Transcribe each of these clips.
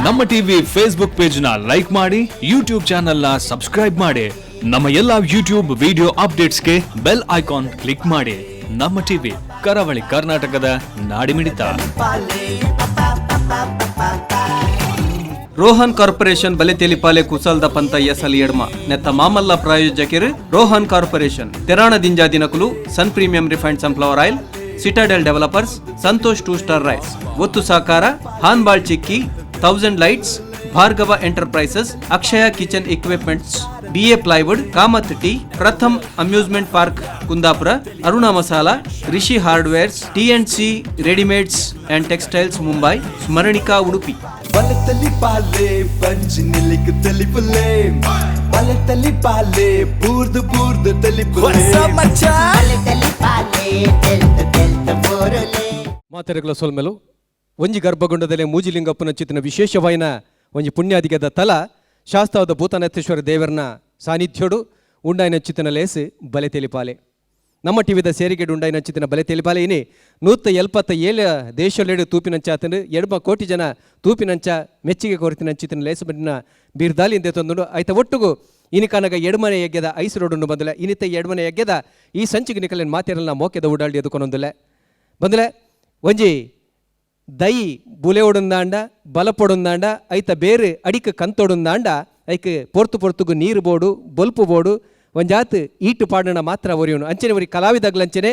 ನಮ್ಮ TV Facebook page ನ like ಮಾಡಿ, ಯೂಟ್ಯೂಬ್ ಚಾನೆಲ್ ನ ಸಬ್ಸ್ಕ್ರೈಬ್ ಮಾಡಿ, ನಮ್ಮ ಎಲ್ಲಾ ಯೂಟ್ಯೂಬ್ ವಿಡಿಯೋ ಅಪ್ಡೇಟ್ಸ್ಗೆ ಬೆಲ್ ಐಕಾನ್ ಕ್ಲಿಕ್ ಮಾಡಿ. ನಮ್ಮ ಟಿವಿ ಕರಾವಳಿ ಕರ್ನಾಟಕದ ನಾಡಿಮಿಡಿತ. ರೋಹನ್ ಕಾರ್ಪೊರೇಷನ್ ಬಲೆ ತೆಲಿಪಾಲೆ ಕುಸಲ್ದ ಪಂತ ಎಸಲಿ ಎಡ್ಮ ನೆತ್ತ ಮಾಮಲ್ಲ ಪ್ರಾಯೋಜಕರು ರೋಹನ್ ಕಾರ್ಪೊರೇಷನ್ ತೆರಾಣ ದಿಂಜಾ ದಿನಕುಲು Sun premium refined sunflower oil, Citadel developers, Santosh 2 star rice, ಒತ್ತು ಸಾಕಾರ, ಹಾನ್ಬಾಳ್ ಚಿಕ್ಕಿ, 1000 lights, Bhargava enterprises, Akshaya kitchen equipments, BA plywood, Kamath tea, Pratham amusement park Kundapura, Aruna masala, Rishi hardwares, TNC readymades and textiles Mumbai, Smaranika Udupi. ಮಾತೆರೆಗಳ ಸೊಲ್ಮೆಲು ಒಂಜಿ ಗರ್ಭಗುಂಡದಲ್ಲಿ ಮೂಜಿಲಿಂಗಪ್ಪನ ಚಿತ್ತಿನ ವಿಶೇಷವಾಯಿನ ಒಂಜಿ ಪುಣ್ಯಾದಿಗದ ತಲ ಶಾಸ್ತ್ರವಾದ ಭೂತಾನೇಶ್ವರ ದೇವರನ ಸಾನ್ನಿಧ್ಯೋಡು ಉಂಡಾಯಿನ ಚಿತ್ತಿನ ಲೇಸು ಬಲೆ ತೆಲಿಪಾಲೆ. ನಮ್ಮ ಟಿವಿದ ಸೇರಿಗೆಡು ಉಂಡಾಯಿನ ಚಿತ್ತಿನ ಬಲೆ ತೆಲಿಪಾಲೆ ಇನಿ 177 ದೇಶಲೆಡು ತೂಪಿನಂಚಾತನು 2 ಕೋಟಿ ಜನ ತೂಪಿನಂಚ ಮೆಚ್ಚಿಗೆ ಕೊರತಿನ ಚಿತ್ತಿನ ಲೇಸು ಬಂದಿನ ಬೀರ್ದಾಲಿ ಇಂದೆ ತಂದು ಆಯ್ತ ಒಟ್ಟುಗು ಇನಿ ಕನಗ ಎಡಮನೆ ಯಜ್ಞದ ಐಸು ರೋಡನ್ನು ಬಂದಲೆ ಇನಿತ ಎಡಮನೆ ಯಜ್ಞದ ಈ ಸಂಚಿಗೆ ನಿಕಲಿನ ಮಾತೆರಲ್ಲ ಮೋಕೆದ ಉಡಾಡಿ ಎದುಕೊಂದೊಂದಲೆ ಬಂದಲೆ ಒಂಜಿ ದೈ ಬುಲೆ ಒಡಂದಾಂಡ ಬಲಪೊಡಂದಾಂಡ ಐತ ಬೇರೆ ಅಡಿಕ ಕಂತೊಡಂದಾಂಡ ಐಕ್ ಪೊರ್ತುಗು ನೀರು ಬೋಡು ಬಲ್ಪು ಬೋಡು ಒಂಜಾತ್ ಈಟು ಪಾಡಣ ಮಾತ್ರ ಒರಿಯೋನು ಅಂಚನೆ ಒರಿ ಕಲಾವಿದಗ್ಲಂಚನೆ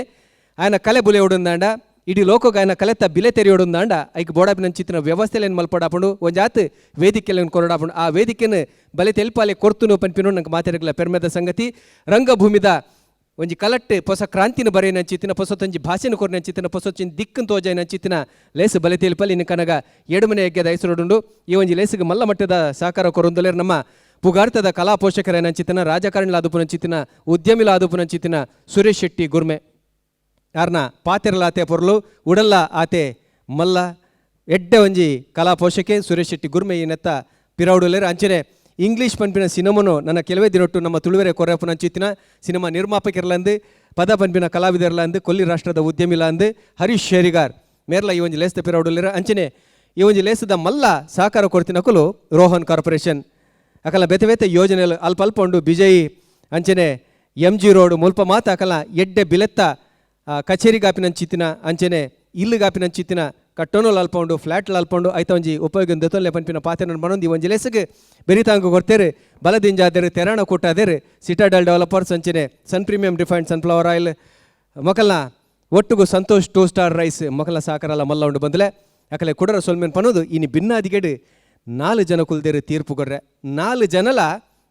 ఆయన ಕಲೆ ಬುಲೆ ಒಡಂದಾಂಡ ಇಡೀ ಲೋಕಕ್ಕೆ ఆయన ಕಲೆತ ಬಿಲೆ ತೆರೆಯೊಡಂದಾಂಡ ಐಕ್ ಬೋಡಾಪಿನಂಚಿತ್ತಿನ ವ್ಯವಸ್ಥೆಲೇನು ಮಲ್ಪಡಾಪುಂಡು ಒಂಜಾತ್ ವೇದಿಕೆಯನ್ನು ಕೊರಡಾಪುಂಡು ಆ ವೇದಿಕೆಯನ್ನು ಬಲೆ ತೆಲ್ಪಾಲೆ ಕೊರ್ತುನು ಪನ್ಪಿನು ನಂಗೆ ಮಾತಾಡಗಲ ಪೆರ್ಮೆದ ಸಂಗತಿ ರಂಗಭೂಮಿದ ಒಂಜಿ ಕಲಟ್ ಹೊಸ ಕ್ರಾಂತಿನ ಬರೆಯನಂಚಿತ್ತಿನ ಹೊಸತೊಂಜಿ ಭಾಷೆನ ಕೊರನಂಚಿತ್ತಿನ ಹೊಸೊಚ್ಚಿನ ದಿಕ್ಕನ್ ತೋಜಾಯನಂಚಿತ್ತಿನ ಲೇಸು ಬಲೆ ತೆಲ್ಪಲ್ಲಿ ಇನ್ನು ಕನಗ ಎಡಮನೆ ಯಜ್ಞದ ಹೆಸರುಡುಂಡು ಈ ಒಂಜಿ ಲೇಸಿಗೆ ಮಲ್ಲ ಮಟ್ಟದ ಸಹಕಾರ ಕೊರೊಂದಲೇರು ನಮ್ಮ ಪುಗಾರ್ತದ ಕಲಾ ಪೋಷಕರನಂಚಿತ್ತಿನ ರಾಜಕಾರಣಿಲಾದುಪುನಂಚಿತ್ತಿನ ಉದ್ಯಮಿಲಾದುಪುನಂಚಿತ್ತಿನ ಸುರೇಶ್ ಶೆಟ್ಟಿ ಗುರ್ಮೆ ಯಾರನ್ನ ಪಾತೆರಲಾತೆ ಪೊರ್ಲು ಉಡಲ್ಲ ಆತೆ ಮಲ್ಲ ಎಡ್ಡೆ ಒಂಜಿ ಕಲಾ ಪೋಷಕೆ ಸುರೇಶ್ ಶೆಟ್ಟಿ ಗುರ್ಮೆ ಈ ನೆತ್ತ ಪಿರೌಡುಲೇರು ಅಂಚನೆ ಇಂಗ್ಲೀಷ್ ಪನ್ಪಿನ ಸಿನಿಮಾನು ನನ್ನ ಕೆಲವೇ ದಿನೊಟ್ಟು ನಮ್ಮ ತುಳುವೆರೆ ಕೊರೆಪುನಂಚಿತ್ತಿನ ಸಿನಿಮಾ ನಿರ್ಮಾಪಕರಲಂದು ಪದ ಪನ್ಪಿನ ಕಲಾವಿದರ್ಲಂದು ಕೊಲ್ಲಿ ರಾಷ್ಟ್ರದ ಉದ್ಯಮಿಲಾಂದು ಹರೀಶ್ ಶೇರಿಗಾರ್ ಮೇರ್ಲ ಈ ಒಂಜಿ ಲೇಸ್ದ ಪಿರೌಡುಲೇರು ಅಂಚನೆ ಈ ಒಂಜಿ ಲೇಸದ ಮಲ್ಲ ಸಹಕಾರ ಕೊಡ್ತಿನಕಲು ರೋಹನ್ ಕಾರ್ಪೊರೇಷನ್ ಅಕಲ ಬೆತೆ ಬೆತೆ ಯೋಜನೆಗಳು ಅಲ್ಪ ಉಂಡು ಬಿಜಯಿ ಅಂಚನೆ MG ರೋಡ್ ಮುಲ್ಪ ಮಾತ ಅಕಲ ಎಡ್ಡೆ ಬಿಲೆತ್ತ ಕಚೇರಿಗಾಪಿನಂಚಿತ್ತಿನ ಅಂಚನೆ ಇಲ್ಲುಗಾಪಿನಂಚಿತ್ತಿನ ಕಟ್ಟೋನಲ್ ಅಲ್ಪ ಉಂಡು ಫ್ಲಾಟ್ಲ್ ಅಲ್ಪ ಉಂಡು ಐತ ಒಂಜಿ ಉಪಯೋಗ ದೊತ್ತೊಲ್ಲೆ ಪನ್ಪಿನ ಪಾತೆನ ಮನೊಂದಿ ಒಂಜಿ ಲೇಸಿಗೆ ಬೆರಿತಾಂಗು ಕೊಡ್ತೇರು ಬಲದಿಂಜಾದೇರು ತೆರಾಣ ಕೊಟ್ಟಾದೇರು ಸಿಟಾಡೆಲ್ ಡೆವಲಪರ್ಸ್ ಅಂಚನೆ ಸನ್ ಪ್ರೀಮಿಯಂ ರಿಫೈಂಡ್ ಸನ್ಫ್ಲವರ್ ಆಯಿಲ್ ಮೊಕಲ್ನ ಒಟ್ಟುಗು ಸಂತೋಷ್ 2 ಸ್ಟಾರ್ ರೈಸ್ ಮೊಕಲ್ನ ಸಾಕರಲ್ಲ ಮಲ್ಲ ಉಂಡು ಬಂದಲೆ ಅಕಲೆ ಕುಡರ ಸೊಲ್ಮೆನ್ ಪನ್ನೋದು ಇನ್ನು ಭಿನ್ನಾದಿಗೆಡು 4 ಜನ ಕುಲ್ದೇರು ತೀರ್ಪು ಕೊಡ್ರೆ 4 ಜನಲ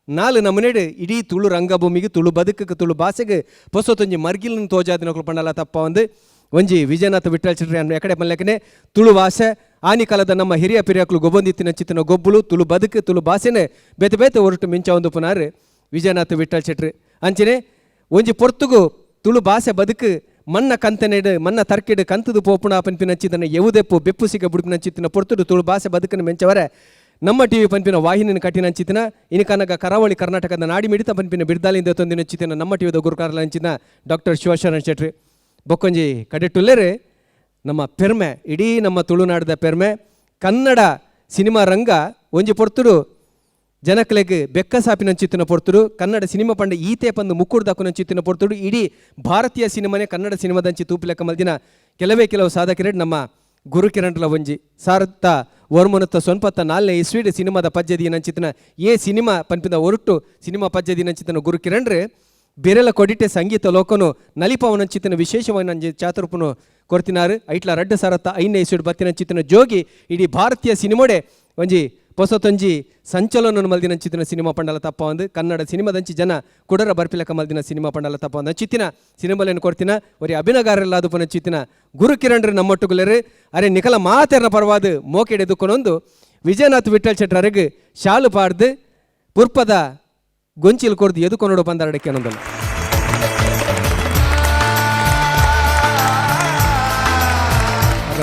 4 ನಮನೆಡು ಇಡೀ ತುಳು ರಂಗಭೂಮಿಗೆ ತುಳು ಬದುಕಕ್ಕೆ ತುಳು ಭಾಷೆಗೆ ಹೊಸತೊಂಜಿ ಮರ್ಗಿಲ್ನ ತೋಜಾದಿನಕಲು ಪಂಡಲ ತಪ್ಪ ಒಂಜಿ ವಿಜಯನಾಥ ವಿಠ್ಠಲ್ ಚಿಟ್ರಿ ಅನ್ನೋ ಎಕಡೆ ಮಲ್ಲಕನೆ ತುಳು ಭಾಷೆ ಆನಿ ಕಾಲದ ನಮ್ಮ ಹಿರಿಯ ಪಿರಿಯಕಲು ಗೊಬ್ಬಂದಿತ್ತಿನ ಚಿತ್ತಿನ ಗೊಬ್ಬುಲು ತುಳು ಬದುಕು ತುಳು ಭಾಷೆನೆ ಬೇತೆ ಬೇತೆ ಹೊರಟು ಮಿಂಚ ಒಂದು ಪುನಾರು ವಿಜಯನಾಥ ವಿಠ್ಠಲ್ ಚಿಟ್ರಿ ಅಂಚನೆ ಒಂಜಿ ಪೊರ್ತುಗು ತುಳು ಭಾಷೆ ಬದುಕು ಮನ್ನ ಕಂತನೆಡು ಮನ್ನ ತರ್ಕೆಡು ಕಂತದು ಪೋಪುಣ ಪನ್ಪಿನಂಚಿದ್ದನ್ನು ಎವುದೆಪ್ಪು ಬೆಪ್ಪು ಸಿಗ ಬುಡುಪಿನಂಚಿತ್ತಿನ ಪೊರ್ತುಡು ತುಳು ಭಾಷೆ ಬದುಕನ್ನು ಮೆಂಚವರೆ ನಮ್ಮ ಟಿವಿ ಪನ್ಪಿನ ವಾಹಿನಿನ ಕಟ್ಟಿನಂಚಿತ್ತಿನ ಇನ್ನು ಕನಗ ಕರಾವಳಿ ಕರ್ನಾಟಕದ ನಾಡಿ ಮಿಡಿತ ಪನ್ಪಿನ ಬಿರ್ದಾಲಿಂದ ತೊಂದಿನಂಚಿತ್ತಿನ ನಮ್ಮ ಟಿವಿದ ಗುರುಕಾರಲಂಚಿನ ಡಾಕ್ಟರ್ ಶಿವಶರಣ್ ಶೆಟ್ರಿ ಬೊಕ್ಕೊಂಜಿ ಕಡೆಟುಲ್ಲೇರೆ ನಮ್ಮ ಪೆರ್ಮೆ ಇಡೀ ನಮ್ಮ ತುಳುನಾಡದ ಪೆರ್ಮೆ ಕನ್ನಡ ಸಿನಿಮಾ ರಂಗ ಒಂಜಿ ಪೊರ್ತುಡು ಜನಕಲೆಗೆ ಬೆಕ್ಕ ಸಾಪಿನಂಚಿತ್ತಿನ ಪೊರ್ತುಡು ಕನ್ನಡ ಸಿನಿಮಾ ಪಂಡ ಈತೆ ಪಂದು ಮುಕ್ಕುಡು ದಕ್ಕುನಂಚಿತ್ತಿನ ಪೊರ್ತುಡು ಇಡೀ ಭಾರತೀಯ ಸಿನಿಮಾನೇ ಕನ್ನಡ ಸಿನಿಮಾದಂಚಿ ತೂಪಿಲೆಕ್ಕ ಮಲ್ದಿನ ಕೆಲವು ಸಾಧಕರೆಡ್ ನಮ್ಮ ಗುರುಕಿರಣಲ ಒಂಜಿ ಸಾರತ್ತ ವರ್ಮನತ್ತ ಸೊನ್ಪತ್ತ 4ನೇ ಇಸ್ವಿಡ್ ಸಿನಿಮಾದ ಪದ್ಯದಿ ನಂಚಿತ್ತಿನ ಏ ಸಿನಿಮಾ ಪನ್ಪಿದ ಒರುಟ್ಟು ಸಿನಿಮಾ ಪದ್ಯದಿ ನಂಚಿತ್ತಿನ ಗುರುಕಿರಣ್ರೆ ಬೇರೆಲ್ಲ ಕೊಡಿಟೆ ಸಂಗೀತ ಲೋಕನು ನಲಿಪವನಂಚಿತ್ತಿನ ವಿಶೇಷವಾಗಿ ಚಾತುರ್ಪುನು ಕೊರ್ತಿನಾರು ಐಟ್ಲ ರಡ್ಡ ಸಾರತ್ತ 5ನೇ ಇಸ್ವಿಡ್ ಬತ್ತಿನಂಚಿತ್ತಿನ ಜೋಗಿ ಇಡೀ ಭಾರತೀಯ ಸಿನಿಮಾಡೆ ಒಂಜಿ ಹೊಸತೊಂಜಿ ಸಂಚಲನ ಮಲ್ದಿನಂಚಿತ್ತಿನ ಸಿನಿಮಾ ಪಂಡಲ ತಪ್ಪ ಒಂದು ಕನ್ನಡ ಸಿನಿಮಾದಂಚಿ ಜನ ಕುಡರ ಬರ್ಪಿಲಕ ಮಲ್ದಿನ ಸಿನಿಮಾ ಪಂಡಲ ತಪ್ಪ ಒಂದು ಚಿತ್ತಿನ ಸಿನಿಮಾಲೇನು ಕೊಡ್ತಿನ ಒರಿ ಅಭಿನಗಾರರೆಲ್ಲಾದು ಪುನ ಚಿತ್ತಿನ ಗುರು ಕಿರಣ್ರು ನಮ್ಮೊಟ್ಟುಗುಲೇರು ಅರೆ ನಿಖಲ ಮಾತೆರ್ನ ಪರವಾದ ಮೋಕೆಡೆದುಕೊಂಡೊಂದು ವಿಜಯನಾಥ್ ವಿಠ್ಠಲ್ ಶೆಟ್ರರಿಗೆ ಶಾಲು ಪಾಡ್ದು ಪುರ್ಪದ ಗೊಂಚಿಲ್ ಕೊರ್ದು ಎದುಕೊಂಡೋಡು ಬಂದಾರಡಕ್ಕೆ ಅನ್ನೋದಲ್ಲ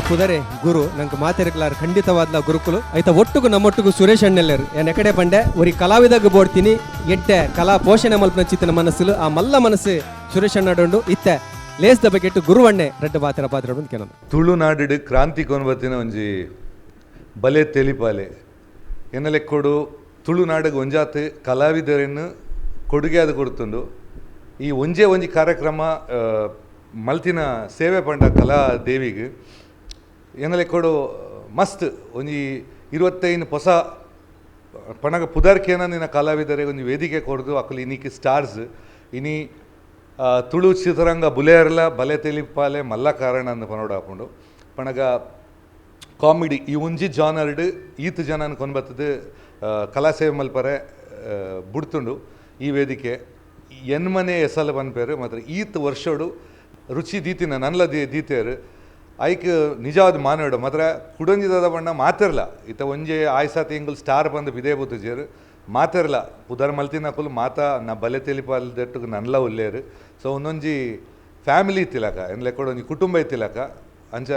ಪುದರೆ ಗುರು ನಂಗೆ ಮಾತೆರಕ್ಲಾರ ಖಂಡಿತವಾದ ಗುರುಕುಲು ಐತ ಒಟ್ಟುಗು ನಮ್ಮೊಟ್ಟುಗು ಸುರೇಶ್ ಅಣ್ಣೆಲ್ಲರು ಏನ್ ಎಕಡೆ ಬಂಡೆ ಒರಿ ಕಲಾವಿದಾಗ ಬೋಡ್ತೀನಿ ಎಡ್ಡೆ ಕಲಾ ಪೋಷಣೆ ಮಲ್ಪನ ಚಿತ್ತನ ಮನಸ್ಸು ಆ ಮಲ್ಲ ಮನಸ್ಸು ಸುರೇಶ್ ಅಣ್ಣಡು ಇತ್ತೆ ಲೇಸ್ ದ ಬಗೆಟ್ ಗುರುವಣ್ಣೆ ರೆಡ್ಡ ಪಾತ್ರ ಪಾತ್ರ ಬಂದು ಕೇಳೋಣ ತುಳುನಾಡು ಕ್ರಾಂತಿ ಕೊನ್ಬತ್ತಿನ ಒಂಜಿ ಬಲೆ ತೆಲಿಪಾಲೆ ಎನ್ನಲೆಕ್ಕೋಡು ತುಳುನಾಡಿಗೆ ಒಂಜಾತ್ ಕಲಾವಿದರನ್ನು ಕೊಡುಗೆ ಅದು ಕೊಡ್ತುಂಡು ಈ ಒಂಜಿ ಕಾರ್ಯಕ್ರಮ ಮಲ್ತಿನ ಸೇವೆ ಪಂಡ ಕಲಾ ದೇವಿಗೆ ಎನ್ನಲೆಕ್ಕೋಡು ಮಸ್ತ್ ಒಂಜಿ 25 ಹೊಸ ಪಣಗ ಪುದರ್ಕೇನ ನಿನ್ನ ಕಲಾವಿದರಿಗೆ ಒಂದು ವೇದಿಕೆ ಕೊಡ್ದು ಅಕ್ಕಲು ಇನ್ನಿಕ್ಕೆ ಸ್ಟಾರ್ಸ್ ಇನಿ ತುಳು ಚಿತ್ರರಂಗ ಬುಲೆಯರ್ಲ ಬಲೆ ತೆಲಿಪಾಲೆ ಮಲ್ಲ ಕಾರಣ ಅಂದು ಪನೋಡು ಹಾಕೊಂಡು ಪಣಗ ಕಾಮಿಡಿ ಈ ಒಂಜಿ ಜಾನರ್ಡ್ ಈತ್ ಜನ ಕೊನ್ಬತ್ತದು ಕಲಾಸೇವೆ ಮಲ್ಪರೆ ಬುಡ್ತುಂಡು ಈ ವೇದಿಕೆ ಎನ್ಮನೆ ಎಸಲ ಪನ್ಪೇರು ಮಾತ್ರ ಈತ್ ವರ್ಷೋಡು ರುಚಿ ದೀತಿನ ನನ್ಲ ದೀತೇರು ಐಕ್ ನಿಜವಾದ ಮಾನೋಡು ಮಾತ್ರ ಕುಡಂಜಿದಾದ ಬಣ್ಣ ಮಾತಿರಲ್ಲ ಇತ್ತ ಒಂಜೆ ಆಯ್ಸಾತಿ ಎಂಗಲ್ ಸ್ಟಾರ್ ಬಂದು ಬಿದೇ ಬುತ್ತುಜೇರು ಮಾತಿರಲ್ಲ ಪುದರ್ ಮಲ್ತಿನ ಕುಲ್ ಮಾತಾ ನಾ ಬಲೆ ತೆಲಿಪಾಲ್ದಟ್ಟು ನನ್ಲ ಉಲ್ಲೇರು ಸೊ ಒಂದೊಂಜಿ ಫ್ಯಾಮಿಲಿ ಇತ್ತಿಲಕ ಎನ್ಲೆಕ್ಕೋಡು ಒಂಜಿ ಕುಟುಂಬ ಇತ್ತಿಲಕ ಅಂಚ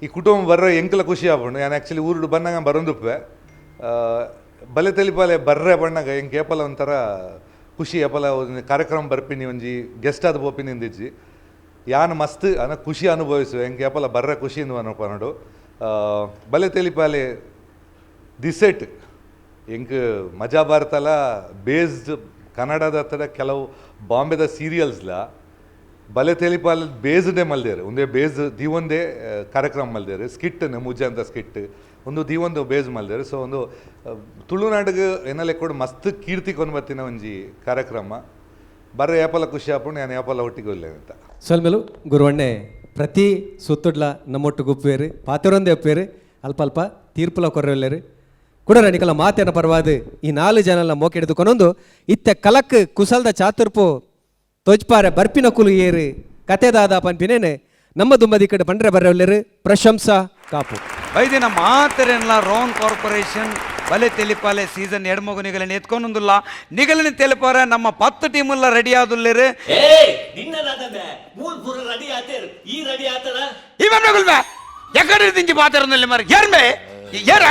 ಈ ಕುಟುಂಬ ಬರ್ರ ಎಂಕಲ ಖುಷಿ ಆಗ್ಬಂಡು ನಾನು ಆ್ಯಕ್ಚುಲಿ ಊರುಡು ಬಂದಾಗ ಬರೋದುಪ್ಪೆ ಬಲೆ ತೆಲಿಪಾಲೆ ಬರ್ರೆ ಬಣ್ಣಗ ಎಂಗೆ ಏಪಲ ಒಂಥರ ಖುಷಿ ಏಪಲ ಒಂದು ಕಾರ್ಯಕ್ರಮ ಬರ್ಪಿನಿ ಒಂಜಿ ಗೆಸ್ಟ್ ಆದ ಬೋಪಿನಿ ಇಂದಿಜ್ಜಿ ಯಾನು ಮಸ್ತ್ ಅನ್ನ ಖುಷಿ ಅನುಭವಿಸುವೆ ಎಂಗೆ ಏಪಲ ಬರ್ರೆ ಖುಷಿಯಿಂದ ಅನ್ಕೊಂಡು ಬಲೆ ತೆಲಿಪಾಲೆ ದಿಸೆಟ್ ಎಂಗೆ ಮಜಾ ಭಾರತಲ ಬೇಸ್ಡ್ ಕನ್ನಡದ ಹತ್ರ ಕೆಲವು ಬಾಂಬೆದ ಸೀರಿಯಲ್ಸ್ಲ ಬಲೆ ತೆಲಿಪಾಲ್ ಬೇಸ್ಡೇ ಮಲ್ದೇರು ಒಂದೇ ಬೇಸ್ ದೀವೊಂದೇ ಕಾರ್ಯಕ್ರಮ ಮಲ್ದೇರು ಸ್ಕಿಟ್ ಮುಜ್ಜೆ ಅಂತ ಸ್ಕಿಟ್ ಒಂದು ದೀವೊಂದು ಬೇಸ್ ಮಲ್ದೇರು ಸೊ ಒಂದು ತುಳುನಾಡಿಗೆ ಎನ್ನಲೆಕ್ಕೋಡು ಮಸ್ತ್ ಕೀರ್ತಿ ಕೊಂಡ್ಬತ್ತಿನ ಒಂಜಿ ಕಾರ್ಯಕ್ರಮ ಬರ್ರೆ ಏಪಲ ಖುಷಿ ಹಾಕೊಂಡು ನಾನು ಏಪಲ ಒಟ್ಟಿಗೆ ಒಲ್ಲೆ ಅಂತ ಸಲ್ಮೇಲು ಗುರುವಣ್ಣೆ ಪ್ರತಿ ಸುತ್ತುಡ್ಲ ನಮ್ಮೊಟ್ಟು ಗುಪ್ಪೇರು ಪಾತಿರೊಂದೇ ಒಪ್ಪೇರು ಅಲ್ಪ ಅಲ್ಪ ತೀರ್ಪುಲ ಕೊರ್ರೆಲ್ಲೇರು ಕೂಡ ನಿಕಲ ಮಾತೇನ ಪರವಾದ ಈ 4 ಜನಲ ಮೋಕೆ ಹಿಡಿದುಕೊಂಡೊಂದು ಇತ್ತೆ ಕಲಕ್ ಕುಸಲ್ದ ಚಾತುರ್ಪು ತೋಜ್ಪಾರೆ ಬರ್ಪಿನ ಕುಲು ಏರು ಕತೆದಾದ ಪನ್ಪಿನೇನೆ ನಮ್ಮ ದುಮ್ಮದಿ ಕಡೆ ಬಂಡ್ರೆ ಬರ್ರೆಲ್ಲೇರು ಪ್ರಶಂಸಾ ಕಾಪು ಐದಿನ ಮಾತರೆಲ್ಲ ರೋನ್ ಕಾರ್ಪೊರೇಷನ್ ಬಲೆ ತೆಲಿಪಾಲೆ ಸೀಸನ್ 2 ನಿಗಲನ್ನು ಎತ್ಕೊಂಡುಲ್ಲ ನಿಗಲನ್ನು ತೆಲಿಪಾರ ನಮ್ಮ 10 ಟೀಮುಲ್ಲ ರೆಡಿ ಆದುಲ್ಲೇರು ಇವನ್ನ ಎಕಡೆ ತಿಂಜಿ ಪಾತ್ರನಲ್ಲಿ ಮರ ಯಾರ್ಮೆ ಯಾರ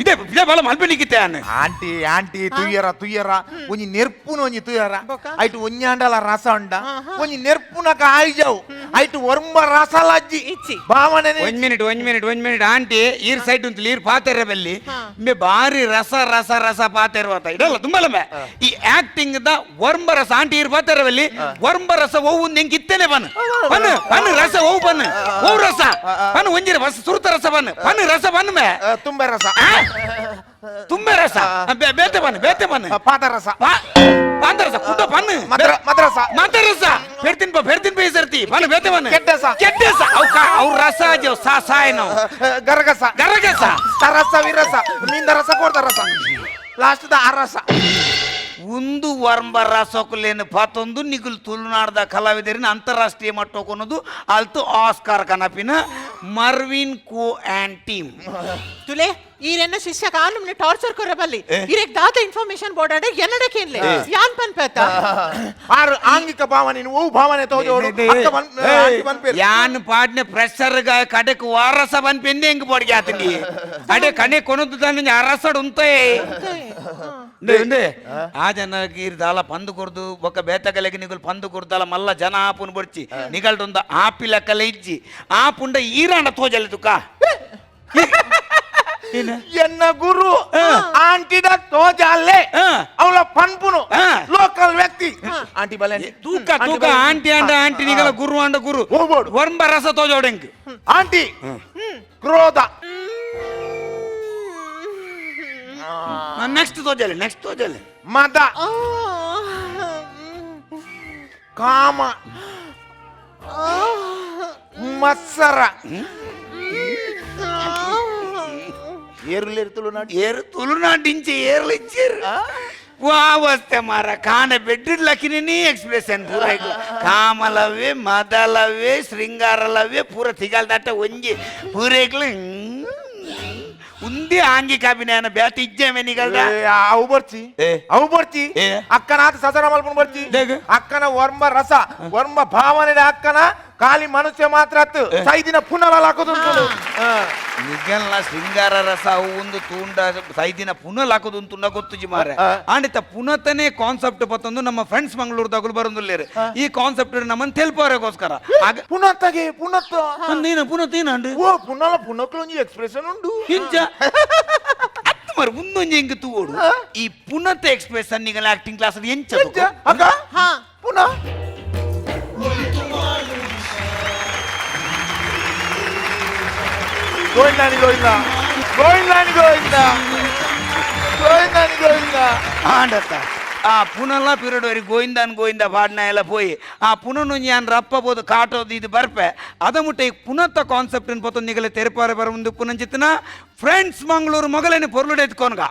ಇದೇ ಇದೇ ಬಾಳ ಮಲ್ಪೆನಿಕ್ಕಿತ್ತೆ ಆಂಟಿ ಆಂಟಿ ತುಯ್ಯರ ಒಂಜಿ ನೆರ್ಪುನ ಒಂಜಿ ತುಯ್ಯರ ಐಟು ಒಂಜಾಂಡಲ ರಸ ಉಂಡ ಒಂಜಿ ನೆರ್ಪುನಕ ಆಯ್ಜವು ಐಟು ಒರ್ಂಬ ರಸಲಜ್ಜಿ ಇಚ್ಚಿ ಭಾವನೆ ಒಂದ್ ಮಿನಿಟ್ ಆಂಟಿ ಈರ್ ಸೈಡ್ ಉಂಟು ಈರ್ ಪಾತೆರ ಬಲ್ಲಿ ಮೆ ಬಾರಿ ರಸ ಪಾತೆರ ಇದಲ್ಲ ತುಂಬಾ ಈ ಆಕ್ಟಿಂಗ್ ದ ವರ್ಂಬ ರಸ ಆಂಟಿ ಈರ್ ಪಾತೆರ ಬಲ್ಲಿ ವರ್ಂಬ ರಸ ಓವು ನೆಂಗೆ ಇತ್ತೇನೆ ಬನ್ನು ರಸ ಓವು ಬನ್ನು ಓವು ರಸ ಬನ್ನು ಒಂಜಿ ಸುರುತ ರಸ ಬನ್ನು ರಸ ಬನ್ನು ಮೇ ತುಂಬೆ ರಸ ತುಂಬೆ ರಸ ಬೇತೆ ಬನ್ನು ಪಾದರಸ ಪಾದರಸ ಕುಟ್ಟ ಬನ್ನು ಮದ್ರಸ ಫೇರ್ತಿನ್ ಪೈ ಸರ್ತಿ ಬನ್ನು ಬೇತೆ ಬನ್ನು ಕೆಟ್ಟಸ ಅವ್ರ ರಸ ಜೋ ಸಾಯನೋ ಗರಗಸ ಸರಸ ವಿರಸ ಮೀಂದ ರಸ ಕೋರ್ದ ರಸ ಲಾಸ್ಟ್ ದ ಅರಸ ಒಂದು ವರ್ಂಬ ರಸೊಕಲೇನು ಪಾತೊಂದು ನಿಗುಲ್ ತುಳುನಾಡದ ಕಲಾವಿದರಿನ ಅಂತಾರಾಷ್ಟ್ರೀಯ ಮಟ್ಟಕ್ಕೊನ್ನೋದು ಅಲ್ತು ಆಸ್ಕಾರ್ ಕನಪಿನ ಮರ್ವಿನ್ ಕೋ ಆ್ಯಂಡ್ ಟೀಮ್ ತುಲೆ ಈರೆನ್ನ ಶಿಷ್ಯ ಕಾನುಮ್ನೆ ಟಾರ್ಚರ್ ಕೊರಬಲ್ಲಿ ಇರೆಕ್ ದಾತ ಇನ್ಫಾರ್ಮೇಶನ್ ಬೋರ್ಡ್ ಅಡೆ ಎನ್ನಡೆ ಕೇನ್ಲೆ ಯಾನ್ ಪನ್ಪೇತ ಆರು ಆಂಗಿಕ ಭಾವನೆ ಓ ಭಾವನೆ ತೋಜೋಡು ಅಕ್ಕ ಬನ್ಪೇರು ಯಾನ್ ಪಾಡ್ನೆ ಪ್ರೆಷರ್ ಗ ಕಡೆಕ್ ವಾರಸ ಬನ್ಪೆಂದೆ ಹೆಂಗ್ ಬೋಡ್ಗೆ ಆತಂಡಿ ಅಡೆ ಕಡೆ ಕೊನದು ತಾನೆ ಅರಸಡ್ ಉಂತೆ ಆ ಜನಕ್ಕೆ ದಾಲ ಪಂದು ಕೊರ್ದು ಬೊಕ್ಕ ಬೇತಗಲೆಗೆ ನಿಗುಲ್ ಪಂದು ಕೊರ್ದಾಲ ಮಲ್ಲ ಜನ ಆಪುನ್ ಬಡ್ಚಿ ನಿಗಲ್ದೊಂದ ಆಪಿ ಲೆಕ್ಕಲೆ ಇಜ್ಜಿ ಆಪುಂಡ ಈರಾಂಡ ತೋಜಲ್ಲಿ ತುಕ ಎನ್ನ ಗುರು ಆಂಟಿದ ತೋಜಾಲೆ ಅವಳ ಪನ್ಪುನು ಲೋಕಲ್ ವ್ಯಕ್ತಿ ಆಂಟಿ ಬಲೆ ತೂಕ ಆಂಟಿ ಆಂಟಿ ನಿಗಲ ಗುರು ಅಂಡ ಗುರು ವರ್ಂಬ ರಸ ತೋಜೋಡೆಂಗ್ ಆಂಟಿ ಕ್ರೋಧ ನೆಕ್ಸ್ಟ್ ತೋಜಲೆ ಮದ ಕಾಮ ಮತ್ಸರ ఏరు తులునాటించి ఏర్లు ఇచ్చారు వావస్తే మార కాన బెడ్రూమ్ లకిని ఎక్స్ప్రెషన్ పూర కామలవే మదలవే శృంగారలవే పూర తిగాలదట్ట ಒಂಜಿ ಪೂರೇಗ್ಲು ಉಂದಿ ಆಂಗಿಕ ಅಭಿನಯನ ಬ್ಯಾಟ್ ಇಜ್ಜೇಮೆ ನಿಗಲ್ದ ಅವು ಬರ್ಚಿ ಅಕ್ಕನ ಸಸರ ಮಲ್ಪನ್ ಬರ್ಚಿ ಅಕ್ಕನ ವರ್ಮ ರಸ ವರ್ಮ ಭಾವನೆ ಅಕ್ಕನ ಖಾಲಿ ಮನುಷ್ಯ ಮಾತ್ರ ಅತ್ತು ಸೈದಿನ ಪುನಃ ಹಾಕೋದುಂಟು ನಿಗಲ್ನ ಶೃಂಗಾರ ರಸ ಒಂದು ತೂಂಡ ಸೈದಿನ ಪುನಃ ಹಾಕೋದು ತುಂಡ ಗೊತ್ತುಜಿ ಮಾರೆ ಆಂಡಿತ ಪುನಃತನೇ ಕಾನ್ಸೆಪ್ಟ್ ಬತ್ತೊಂದು ನಮ್ಮ ಫ್ರೆಂಡ್ಸ್ ಮಂಗಳೂರದಾಗಲು ಬರೋದಿಲ್ಲ ಈ ಕಾನ್ಸೆಪ್ಟ್ ನಮ್ಮನ್ನು ತೆಲ್ಪವರೆಗೋಸ್ಕರ ಆಗ ಪುನಃ ಪುನಃ ನೀನು ಪುನಃ ತೀನಂಡು ಓ ಪುನಃ ಪುನಃ ಎಕ್ಸ್ಪ್ರೆಷನ್ ಉಂಟು ಹಿಂಜ మరి ముందు ఇంక తూడు ఈ పునః ఎక్స్ప్రెస్ అన్ని యాక్టింగ్ క్లాస్ అది ఏం చదువు ಅಕ್ಕ ಹಾ ಪುನಃ ಗೋವಿಂದಾನಿ ಗೋವಿಂದ ಗೋವಿಂದಾನಿ ಗೋವಿಂದ ಗೋವಿಂದಾನಿ ಗೋವಿಂದ ఆండత ఆ పునః పీరియడ్ వరకు గోయిందాన్ గోయిందా పాడిన ఎలా పోయి ఆ పునః నుంచి ఆయన రప్పబోదు కాటోది ఇది బర్పೆ ಅದ ಮುಟ್ಟ ಈ ಪುನಃ ಕಾನ್ಸೆಪ್ಟ್ ಪೊತ್ತು ನಿಗಲೆ ತೆರಪಾರೆ ಬರ ಮುಂದೆ ಪುನಃ ಚಿತ್ತನ ಫ್ರೆಂಡ್ಸ್ ಮಂಗಳೂರು ಮೊಗಲೇನೆ ಪೊರ್ಲುಡೆ ಎತ್ಕೊನ್ಗ